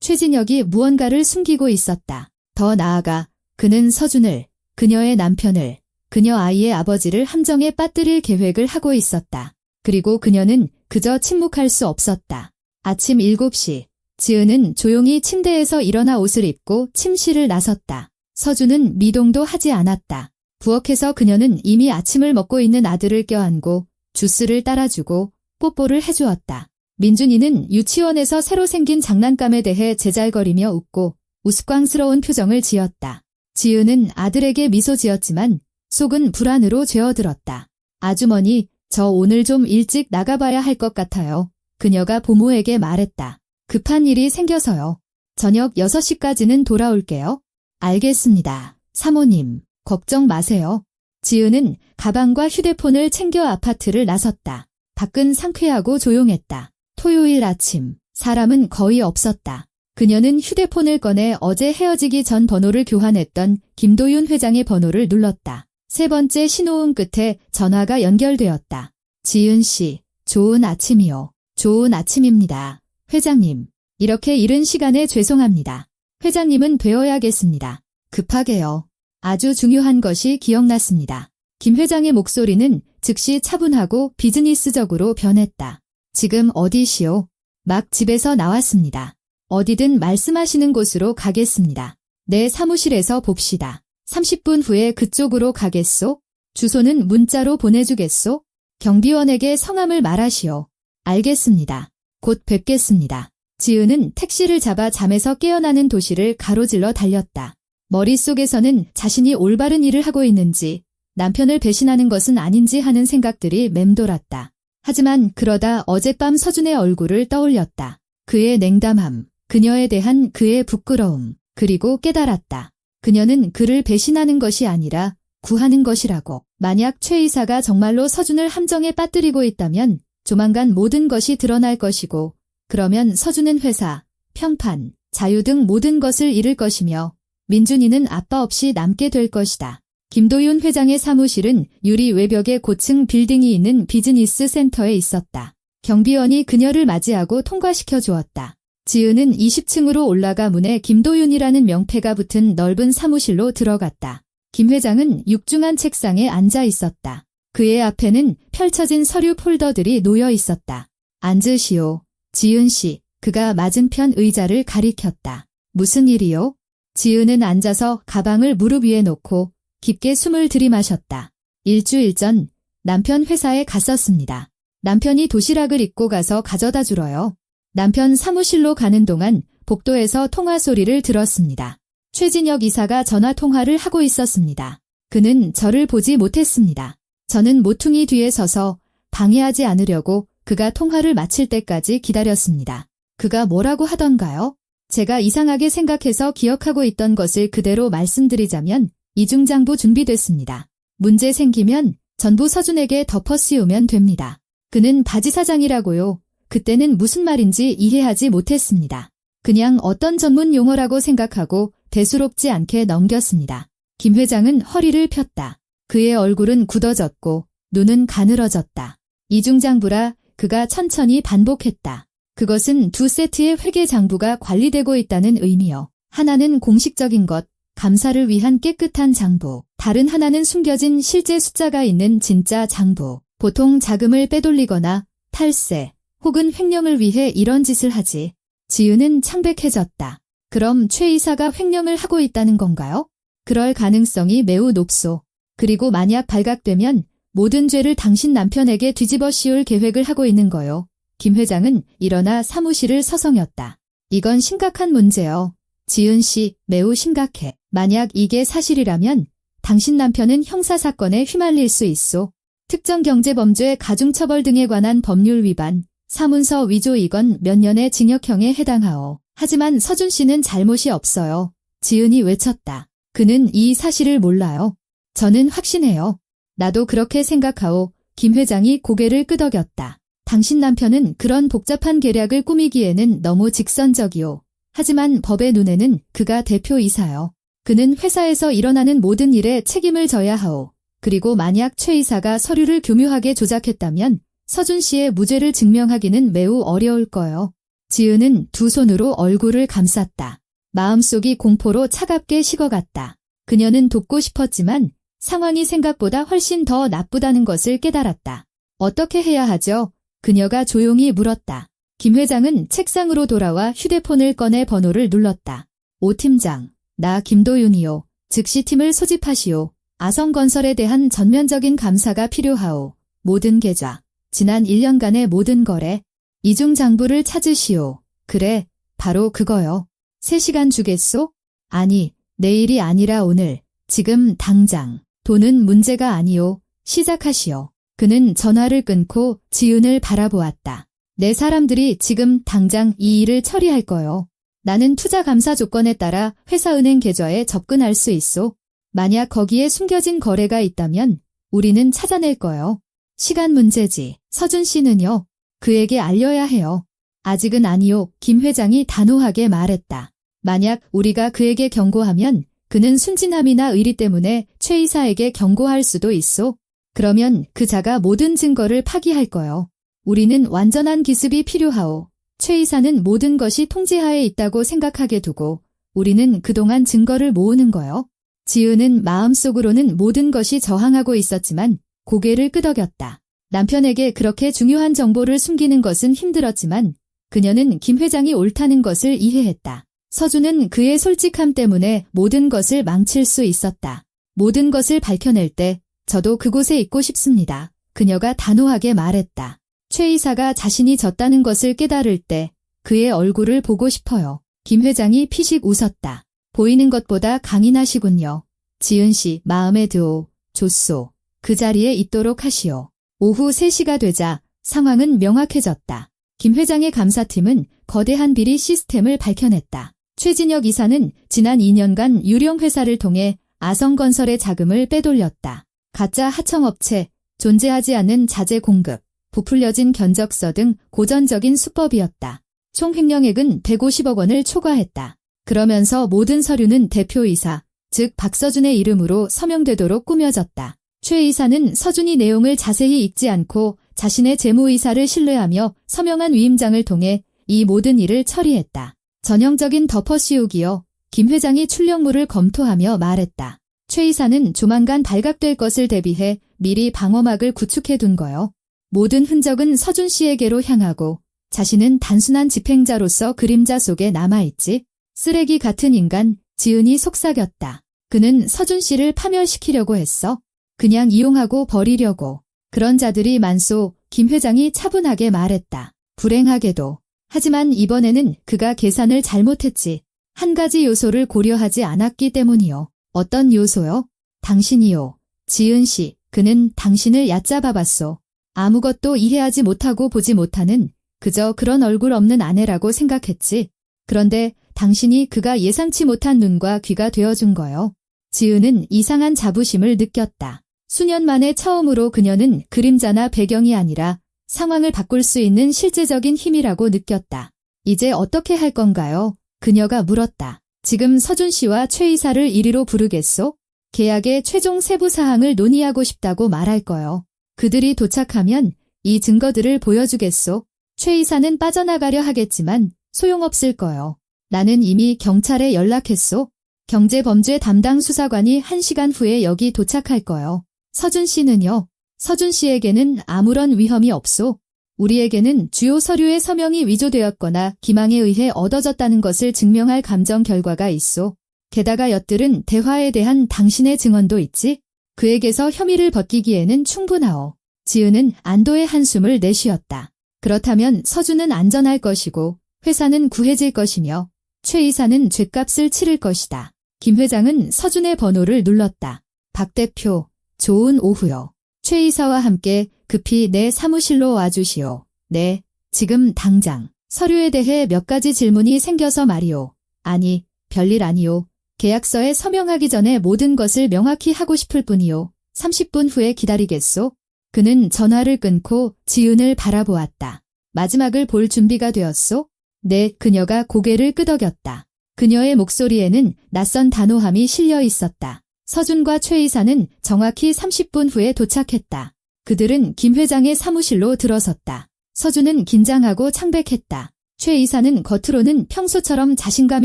최진혁이 무언가를 숨기고 있었다. 더 나아가 그는 서준을, 그녀의 남편을, 그녀 아이의 아버지를 함정에 빠뜨릴 계획을 하고 있었다. 그리고 그녀는 그저 침묵할 수 없었다. 아침 7시, 지은은 조용히 침대에서 일어나 옷을 입고 침실을 나섰다. 서준은 미동도 하지 않았다. 부엌에서 그녀는 이미 아침을 먹고 있는 아들을 껴안고 주스를 따라주고 뽀뽀를 해주었다. 민준이는 유치원에서 새로 생긴 장난감에 대해 제잘거리며 웃고 우스꽝스러운 표정을 지었다. 지은은 아들에게 미소 지었지만 속은 불안으로 죄어들었다. 아주머니, 저 오늘 좀 일찍 나가봐야 할 것 같아요. 그녀가 보모에게 말했다. 급한 일이 생겨서요. 저녁 6시까지는 돌아올게요. 알겠습니다. 사모님, 걱정 마세요. 지은은 가방과 휴대폰을 챙겨 아파트를 나섰다. 밖은 상쾌하고 조용했다. 토요일 아침, 사람은 거의 없었다. 그녀는 휴대폰을 꺼내 어제 헤어지기 전 번호를 교환했던 김도윤 회장의 번호를 눌렀다. 세 번째 신호음 끝에 전화가 연결되었다. 지은 씨, 좋은 아침이요. 좋은 아침입니다. 회장님, 이렇게 이른 시간에 죄송합니다. 회장님은 되어야겠습니다. 급하게요. 아주 중요한 것이 기억났습니다. 김 회장의 목소리는 즉시 차분하고 비즈니스적으로 변했다. 지금 어디시오? 막 집에서 나왔습니다. 어디든 말씀하시는 곳으로 가겠습니다. 내 사무실에서 봅시다. 30분 후에 그쪽으로 가겠소? 주소는 문자로 보내주겠소? 경비원에게 성함을 말하시오. 알겠습니다. 곧 뵙겠습니다. 지은은 택시를 잡아 잠에서 깨어나는 도시를 가로질러 달렸다. 머릿속에서는 자신이 올바른 일을 하고 있는지 남편을 배신하는 것은 아닌지 하는 생각들이 맴돌았다. 하지만 그러다 어젯밤 서준의 얼굴을 떠올렸다. 그의 냉담함, 그녀에 대한 그의 부끄러움, 그리고 깨달았다. 그녀는 그를 배신하는 것이 아니라 구하는 것이라고. 만약 최 이사가 정말로 서준을 함정에 빠뜨리고 있다면 조만간 모든 것이 드러날 것이고, 그러면 서준은 회사, 평판, 자유 등 모든 것을 잃을 것이며 민준이는 아빠 없이 남게 될 것이다. 김도윤 회장의 사무실은 유리 외벽에 고층 빌딩이 있는 비즈니스 센터에 있었다. 경비원이 그녀를 맞이하고 통과시켜 주었다. 지은은 20층으로 올라가 문에 김도윤이라는 명패가 붙은 넓은 사무실로 들어갔다. 김 회장은 육중한 책상에 앉아 있었다. 그의 앞에는 펼쳐진 서류 폴더들이 놓여 있었다. 앉으시오. 지은 씨. 그가 맞은편 의자를 가리켰다. 무슨 일이요? 지은은 앉아서 가방을 무릎 위에 놓고 깊게 숨을 들이마셨다. 일주일 전 남편 회사에 갔었습니다. 남편이 도시락을 입고 가서 가져다 주러요. 남편 사무실로 가는 동안 복도에서 통화 소리를 들었습니다. 최진혁 이사가 전화 통화를 하고 있었습니다. 그는 저를 보지 못했습니다. 저는 모퉁이 뒤에 서서 방해하지 않으려고 그가 통화를 마칠 때까지 기다렸습니다. 그가 뭐라고 하던가요? 제가 이상하게 생각해서 기억하고 있던 것을 그대로 말씀드리자면 이중장부 준비됐습니다. 문제 생기면 전부 서준에게 덮어 씌우면 됩니다. 그는 바지 사장이라고요. 그때는 무슨 말인지 이해하지 못했습니다. 그냥 어떤 전문 용어라고 생각하고 대수롭지 않게 넘겼습니다. 김 회장은 허리를 폈다. 그의 얼굴은 굳어졌고 눈은 가늘어졌다. 이중장부라 그가 천천히 반복했다. 그것은 두 세트의 회계장부가 관리되고 있다는 의미요. 하나는 공식적인 것, 감사를 위한 깨끗한 장부. 다른 하나는 숨겨진 실제 숫자가 있는 진짜 장부. 보통 자금을 빼돌리거나 탈세 혹은 횡령을 위해 이런 짓을 하지. 지은은 창백해졌다. 그럼 최 이사가 횡령을 하고 있다는 건가요? 그럴 가능성이 매우 높소. 그리고 만약 발각되면 모든 죄를 당신 남편에게 뒤집어 씌울 계획을 하고 있는 거요. 김 회장은 일어나 사무실을 서성였다. 이건 심각한 문제요. 지은 씨, 매우 심각해. 만약 이게 사실이라면 당신 남편은 형사사건에 휘말릴 수 있소. 특정 경제범죄 가중처벌 등에 관한 법률 위반, 사문서 위조 이건 몇 년의 징역형에 해당하오. 하지만 서준 씨는 잘못이 없어요. 지은이 외쳤다. 그는 이 사실을 몰라요. 저는 확신해요. 나도 그렇게 생각하오. 김 회장이 고개를 끄덕였다. 당신 남편은 그런 복잡한 계략을 꾸미기에는 너무 직선적이오. 하지만 법의 눈에는 그가 대표이사요. 그는 회사에서 일어나는 모든 일에 책임을 져야 하오. 그리고 만약 최 이사가 서류를 교묘하게 조작했다면 서준 씨의 무죄를 증명하기는 매우 어려울 거요. 지은은 두 손으로 얼굴을 감쌌다. 마음속이 공포로 차갑게 식어갔다. 그녀는 돕고 싶었지만 상황이 생각보다 훨씬 더 나쁘다는 것을 깨달았다. 어떻게 해야 하죠? 그녀가 조용히 물었다. 김 회장은 책상으로 돌아와 휴대폰을 꺼내 번호를 눌렀다. 오 팀장, 나 김도윤이요. 즉시 팀을 소집하시오. 아성건설에 대한 전면적인 감사가 필요하오. 모든 계좌, 지난 1년간의 모든 거래, 이중장부를 찾으시오. 그래, 바로 그거요. 3시간 주겠소? 아니, 내일이 아니라 오늘, 지금 당장. 돈은 문제가 아니오. 시작하시오. 그는 전화를 끊고 지은을 바라보았다. 내 사람들이 지금 당장 이 일을 처리할 거요. 나는 투자 감사 조건에 따라 회사은행 계좌에 접근할 수 있소. 만약 거기에 숨겨진 거래가 있다면 우리는 찾아낼 거요. 시간 문제지. 서준 씨는요? 그에게 알려야 해요. 아직은 아니요. 김 회장이 단호하게 말했다. 만약 우리가 그에게 경고하면 그는 순진함이나 의리 때문에 최 이사에게 경고할 수도 있소. 그러면 그 자가 모든 증거를 파기할 거요. 우리는 완전한 기습이 필요하오. 최 이사는 모든 것이 통제하에 있다고 생각하게 두고 우리는 그동안 증거를 모으는 거요. 지은은 마음속으로는 모든 것이 저항하고 있었지만 고개를 끄덕였다. 남편에게 그렇게 중요한 정보를 숨기는 것은 힘들었지만 그녀는 김 회장이 옳다는 것을 이해했다. 서준은 그의 솔직함 때문에 모든 것을 망칠 수 있었다. 모든 것을 밝혀낼 때 저도 그곳에 있고 싶습니다. 그녀가 단호하게 말했다. 최 이사가 자신이 졌다는 것을 깨달을 때 그의 얼굴을 보고 싶어요. 김 회장이 피식 웃었다. 보이는 것보다 강인하시군요. 지은 씨, 마음에 드오. 좋소. 그 자리에 있도록 하시오. 오후 3시가 되자 상황은 명확해졌다. 김 회장의 감사팀은 거대한 비리 시스템을 밝혀냈다. 최진혁 이사는 지난 2년간 유령 회사를 통해 아성건설의 자금을 빼돌렸다. 가짜 하청업체, 존재하지 않는 자재 공급, 부풀려진 견적서 등 고전적인 수법이었다. 총 횡령액은 150억 원을 초과했다. 그러면서 모든 서류는 대표이사, 즉 박서준의 이름으로 서명되도록 꾸며졌다. 최 이사는 서준이 내용을 자세히 읽지 않고 자신의 재무이사를 신뢰하며 서명한 위임장을 통해 이 모든 일을 처리했다. 전형적인 덮어씌우기여 김 회장이 출력물을 검토하며 말했다. 최 이사는 조만간 발각될 것을 대비해 미리 방어막을 구축해둔 거요. 모든 흔적은 서준 씨에게로 향하고 자신은 단순한 집행자로서 그림자 속에 남아있지. 쓰레기 같은 인간, 지은이 속삭였다. 그는 서준 씨를 파멸시키려고 했어. 그냥 이용하고 버리려고. 그런 자들이 많소. 김 회장이 차분하게 말했다. 불행하게도. 하지만 이번에는 그가 계산을 잘못했지. 한 가지 요소를 고려하지 않았기 때문이요. 어떤 요소요? 당신이요. 지은 씨, 그는 당신을 얕잡아봤소. 아무것도 이해하지 못하고 보지 못하는 그저 그런 얼굴 없는 아내라고 생각했지. 그런데 당신이 그가 예상치 못한 눈과 귀가 되어준 거요. 지은은 이상한 자부심을 느꼈다. 수년 만에 처음으로 그녀는 그림자나 배경이 아니라 상황을 바꿀 수 있는 실제적인 힘이라고 느꼈다. 이제 어떻게 할 건가요? 그녀가 물었다. 지금 서준 씨와 최 이사를 이리로 부르겠소? 계약의 최종 세부 사항을 논의하고 싶다고 말할 거요. 그들이 도착하면 이 증거들을 보여주겠소. 최 이사는 빠져나가려 하겠지만 소용없을 거요. 나는 이미 경찰에 연락했소. 경제범죄 담당 수사관이 1시간 후에 여기 도착할 거요. 서준 씨는요? 서준 씨에게는 아무런 위험이 없소. 우리에게는 주요 서류의 서명이 위조되었거나 기망에 의해 얻어졌다는 것을 증명할 감정 결과가 있소. 게다가 엿들은 대화에 대한 당신의 증언도 있지. 그에게서 혐의를 벗기기에는 충분하오. 지은은 안도의 한숨을 내쉬었다. 그렇다면 서준은 안전할 것이고 회사는 구해질 것이며 최 이사는 죗값을 치를 것이다. 김 회장은 서준의 번호를 눌렀다. 박 대표, 좋은 오후요. 최 이사와 함께 급히 내 사무실로 와주시오. 네, 지금 당장. 서류에 대해 몇 가지 질문이 생겨서 말이오. 아니, 별일 아니오. 계약서에 서명하기 전에 모든 것을 명확히 하고 싶을 뿐이오. 30분 후에 기다리겠소? 그는 전화를 끊고 지은을 바라보았다. 마지막을 볼 준비가 되었소? 네, 그녀가 고개를 끄덕였다. 그녀의 목소리에는 낯선 단호함이 실려 있었다. 서준과 최 이사는 정확히 30분 후에 도착했다. 그들은 김 회장의 사무실로 들어섰다. 서준은 긴장하고 창백했다. 최 이사는 겉으로는 평소처럼 자신감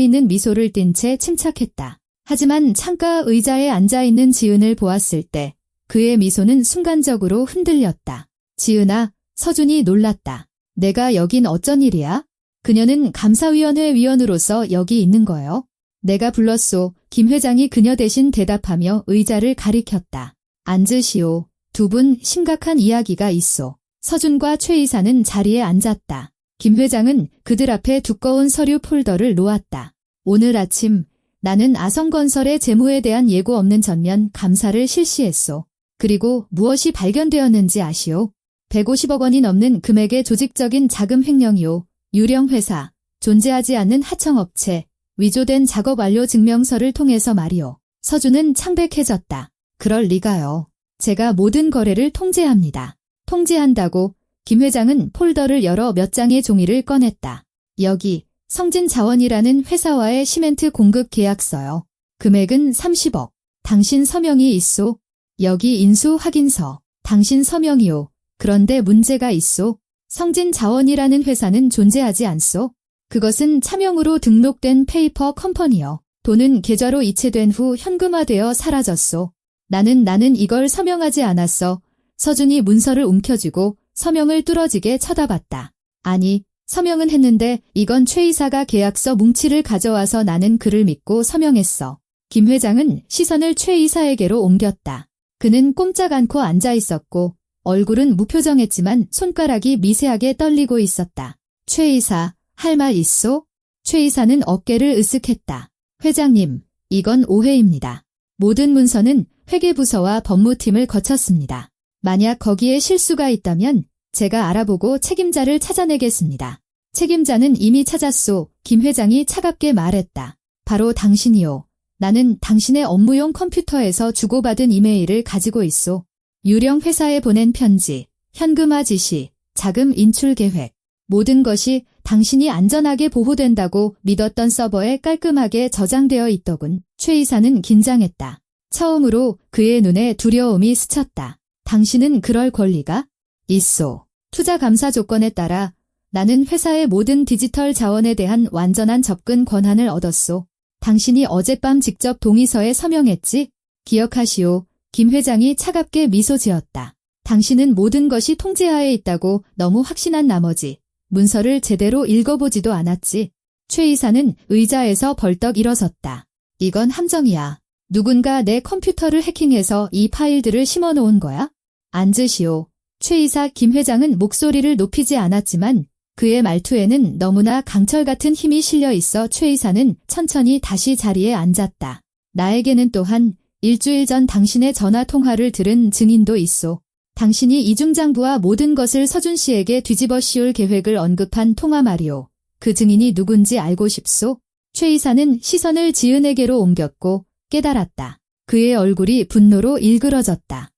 있는 미소를 띤 채 침착했다. 하지만 창가 의자에 앉아있는 지은을 보았을 때 그의 미소는 순간적으로 흔들렸다. 지은아, 서준이 놀랐다. 내가 여긴 어쩐 일이야? 그녀는 감사위원회 위원으로서 여기 있는 거요. 내가 불렀소. 김 회장이 그녀 대신 대답하며 의자를 가리켰다. 앉으시오. 두 분 심각한 이야기가 있소. 서준과 최 이사는 자리에 앉았다. 김 회장은 그들 앞에 두꺼운 서류 폴더를 놓았다. 오늘 아침 나는 아성건설의 재무에 대한 예고 없는 전면 감사를 실시했소. 그리고 무엇이 발견되었는지 아시오? 150억 원이 넘는 금액의 조직적인 자금 횡령이요. 유령 회사, 존재하지 않는 하청업체, 위조된 작업 완료 증명서를 통해서 말이오. 서준은 창백해졌다. 그럴 리가요. 제가 모든 거래를 통제합니다. 통제한다고? 김 회장은 폴더를 열어 몇 장의 종이를 꺼냈다. 여기 성진자원이라는 회사와의 시멘트 공급 계약서요. 금액은 30억. 당신 서명이 있소? 여기 인수 확인서. 당신 서명이요. 그런데 문제가 있소. 성진자원이라는 회사는 존재하지 않소. 그것은 차명으로 등록된 페이퍼 컴퍼니요. 돈은 계좌로 이체된 후 현금화되어 사라졌소. 나는 이걸 서명하지 않았어. 서준이 문서를 움켜쥐고 서명을 뚫어지게 쳐다봤다. 아니, 서명은 했는데 이건 최 이사가 계약서 뭉치를 가져와서 나는 그를 믿고 서명했어. 김 회장은 시선을 최 이사에게로 옮겼다. 그는 꼼짝 않고 앉아 있었고 얼굴은 무표정했지만 손가락이 미세하게 떨리고 있었다. 최 이사, 할 말 있소? 최 이사는 어깨를 으쓱했다. 회장님, 이건 오해입니다. 모든 문서는 회계부서와 법무팀을 거쳤습니다. 만약 거기에 실수가 있다면 제가 알아보고 책임자를 찾아내겠습니다. 책임자는 이미 찾았소. 김 회장이 차갑게 말했다. 바로 당신이요. 나는 당신의 업무용 컴퓨터에서 주고받은 이메일을 가지고 있소. 유령 회사에 보낸 편지, 현금화 지시, 자금 인출 계획. 모든 것이 당신이 안전하게 보호된다고 믿었던 서버에 깔끔하게 저장되어 있더군. 최 이사는 긴장했다. 처음으로 그의 눈에 두려움이 스쳤다. 당신은 그럴 권리가 있소. 투자 감사 조건에 따라 나는 회사의 모든 디지털 자원에 대한 완전한 접근 권한을 얻었소. 당신이 어젯밤 직접 동의서에 서명했지? 기억하시오. 김 회장이 차갑게 미소 지었다. 당신은 모든 것이 통제하에 있다고 너무 확신한 나머지 문서를 제대로 읽어보지도 않았지. 최 이사는 의자에서 벌떡 일어섰다. 이건 함정이야. 누군가 내 컴퓨터를 해킹해서 이 파일들을 심어놓은 거야? 앉으시오. 최 이사. 김 회장은 목소리를 높이지 않았지만 그의 말투에는 너무나 강철 같은 힘이 실려 있어 최 이사는 천천히 다시 자리에 앉았다. 나에게는 또한 일주일 전 당신의 전화 통화를 들은 증인도 있소. 당신이 이중장부와 모든 것을 서준 씨에게 뒤집어 씌울 계획을 언급한 통화 말이오. 그 증인이 누군지 알고 싶소? 최 이사는 시선을 지은에게로 옮겼고 깨달았다. 그의 얼굴이 분노로 일그러졌다.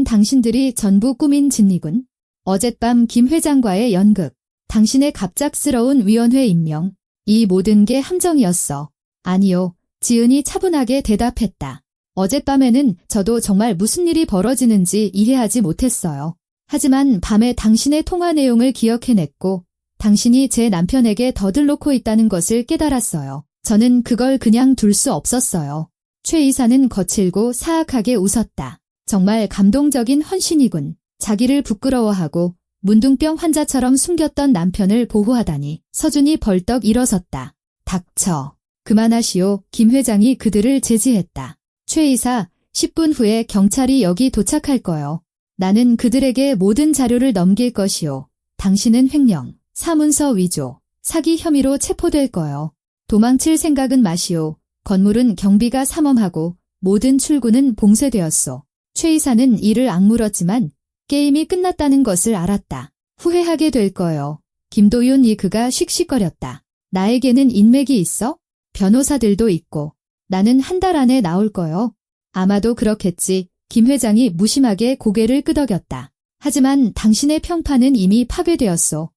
당신들이 전부 꾸민 진리군. 어젯밤 김 회장과의 연극, 당신의 갑작스러운 위원회 임명, 이 모든 게 함정이었어. 아니요. 지은이 차분하게 대답했다. 어젯밤에는 저도 정말 무슨 일이 벌어지는지 이해하지 못했어요. 하지만 밤에 당신의 통화 내용을 기억해냈고 당신이 제 남편에게 더들놓고 있다는 것을 깨달았어요. 저는 그걸 그냥 둘 수 없었어요. 최 이사는 거칠고 사악하게 웃었다. 정말 감동적인 헌신이군. 자기를 부끄러워하고 문둥병 환자처럼 숨겼던 남편을 보호하다니. 서준이 벌떡 일어섰다. 닥쳐. 그만하시오. 김 회장이 그들을 제지했다. 최 이사, 10분 후에 경찰이 여기 도착할 거요. 나는 그들에게 모든 자료를 넘길 것이오. 당신은 횡령, 사문서 위조, 사기 혐의로 체포될 거요. 도망칠 생각은 마시오. 건물은 경비가 삼엄하고 모든 출구는 봉쇄되었소. 최 이사는 이를 악물었지만 게임이 끝났다는 것을 알았다. 후회하게 될 거요. 김도윤. 그가 씩씩거렸다. 나에게는 인맥이 있어? 변호사들도 있고. 나는 한 달 안에 나올 거요. 아마도 그렇겠지. 김 회장이 무심하게 고개를 끄덕였다. 하지만 당신의 평판은 이미 파괴되었소.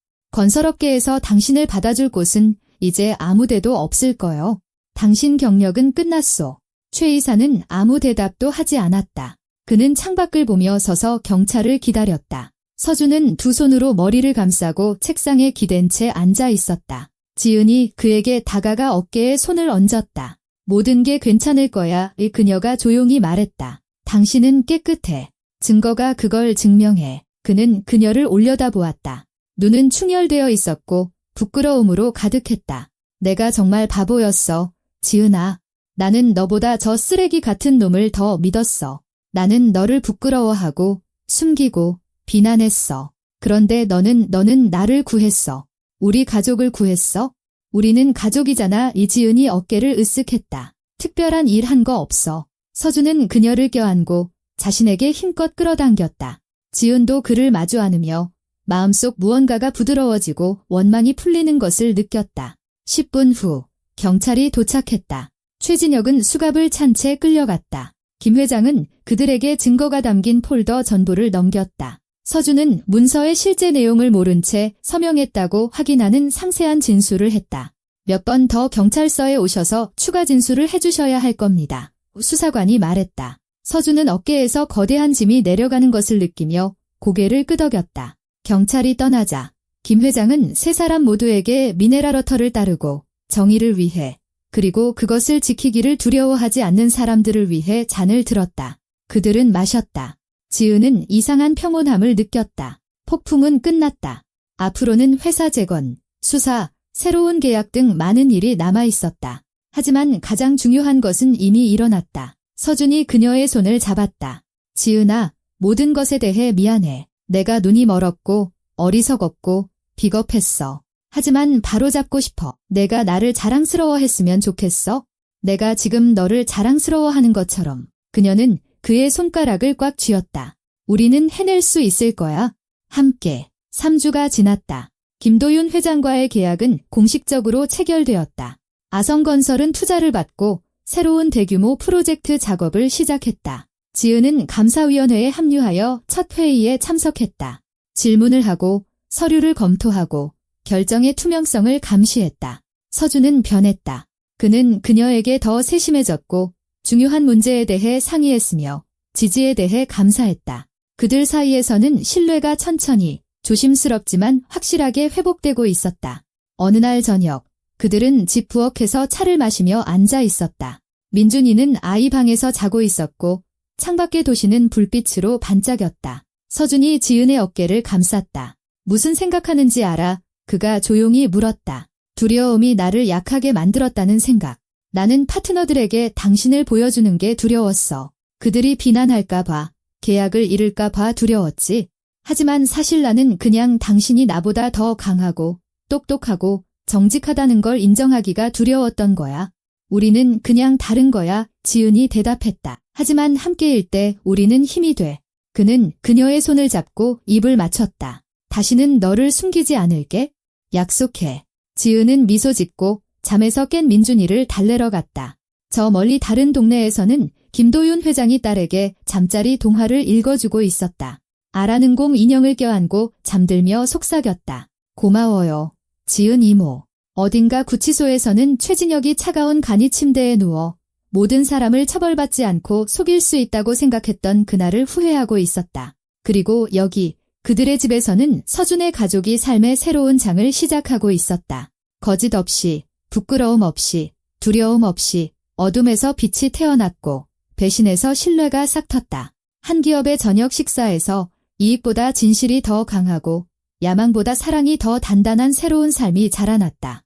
건설업계에서 당신을 받아줄 곳은 이제 아무데도 없을 거요. 당신 경력은 끝났소. 최 이사는 아무 대답도 하지 않았다. 그는 창밖을 보며 서서 경찰을 기다렸다. 서준은 두 손으로 머리를 감싸고 책상에 기댄 채 앉아 있었다. 지은이 그에게 다가가 어깨에 손을 얹었다. 모든 게 괜찮을 거야. 그녀가 조용히 말했다. 당신은 깨끗해. 증거가 그걸 증명해. 그는 그녀를 올려다보았다. 눈은 충혈되어 있었고 부끄러움으로 가득했다. 내가 정말 바보였어. 지은아. 나는 너보다 저 쓰레기 같은 놈을 더 믿었어. 나는 너를 부끄러워하고 숨기고 비난했어. 그런데 너는 나를 구했어. 우리 가족을 구했어? 우리는 가족이잖아. 이지은이 어깨를 으쓱했다. 특별한 일 한 거 없어. 서준은 그녀를 껴안고 자신에게 힘껏 끌어당겼다. 지은도 그를 마주 안으며 마음속 무언가가 부드러워지고 원망이 풀리는 것을 느꼈다. 10분 후 경찰이 도착했다. 최진혁은 수갑을 찬 채 끌려갔다. 김 회장은 그들에게 증거가 담긴 폴더 전부를 넘겼다. 서준은 문서의 실제 내용을 모른 채 서명했다고 확인하는 상세한 진술을 했다. 몇 번 더 경찰서에 오셔서 추가 진술을 해주셔야 할 겁니다. 수사관이 말했다. 서준은 어깨에서 거대한 짐이 내려가는 것을 느끼며 고개를 끄덕였다. 경찰이 떠나자 김 회장은 세 사람 모두에게 미네랄워터를 따르고 정의를 위해 그리고 그것을 지키기를 두려워하지 않는 사람들을 위해 잔을 들었다. 그들은 마셨다. 지은은 이상한 평온함을 느꼈다. 폭풍은 끝났다. 앞으로는 회사 재건, 수사, 새로운 계약 등 많은 일이 남아 있었다. 하지만 가장 중요한 것은 이미 일어났다. 서준이 그녀의 손을 잡았다. 지은아, 모든 것에 대해 미안해. 내가 눈이 멀었고 어리석었고 비겁했어. 하지만 바로잡고 싶어. 내가 나를 자랑스러워했으면 좋겠어. 내가 지금 너를 자랑스러워하는 것처럼. 그녀는 그의 손가락을 꽉 쥐었다. 우리는 해낼 수 있을 거야. 함께. 3주가 지났다. 김도윤 회장과의 계약은 공식적으로 체결되었다. 아성건설은 투자를 받고 새로운 대규모 프로젝트 작업을 시작했다. 지은은 감사위원회에 합류하여 첫 회의에 참석했다. 질문을 하고 서류를 검토하고 결정의 투명성을 감시했다. 서준은 변했다. 그는 그녀에게 더 세심해졌고 중요한 문제에 대해 상의했으며 지지에 대해 감사했다. 그들 사이에서는 신뢰가 천천히 조심스럽지만 확실하게 회복되고 있었다. 어느 날 저녁 그들은 집 부엌에서 차를 마시며 앉아 있었다. 민준이는 아이 방에서 자고 있었고 창밖의 도시는 불빛으로 반짝였다. 서준이 지은의 어깨를 감쌌다. 무슨 생각하는지 알아? 그가 조용히 물었다. 두려움이 나를 약하게 만들었다는 생각. 나는 파트너들에게 당신을 보여주는 게 두려웠어. 그들이 비난할까 봐, 계약을 잃을까 봐 두려웠지. 하지만 사실 나는 그냥 당신이 나보다 더 강하고 똑똑하고 정직하다는 걸 인정하기가 두려웠던 거야. 우리는 그냥 다른 거야, 지은이 대답했다. 하지만 함께일 때 우리는 힘이 돼. 그는 그녀의 손을 잡고 입을 맞췄다. 다시는 너를 숨기지 않을게. 약속해. 지은은 미소 짓고 잠에서 깬 민준이를 달래러 갔다. 저 멀리 다른 동네에서는 김도윤 회장이 딸에게 잠자리 동화를 읽어주고 있었다. 아라는 공 인형을 껴안고 잠들며 속삭였다. 고마워요. 지은 이모. 어딘가 구치소에서는 최진혁이 차가운 간이 침대에 누워 모든 사람을 처벌받지 않고 속일 수 있다고 생각했던 그날을 후회하고 있었다. 그리고 여기 그들의 집에서는 서준의 가족이 삶의 새로운 장을 시작하고 있었다. 거짓 없이, 부끄러움 없이, 두려움 없이 어둠에서 빛이 태어났고 배신에서 신뢰가 싹텄다. 한 기업의 저녁 식사에서 이익보다 진실이 더 강하고 야망보다 사랑이 더 단단한 새로운 삶이 자라났다.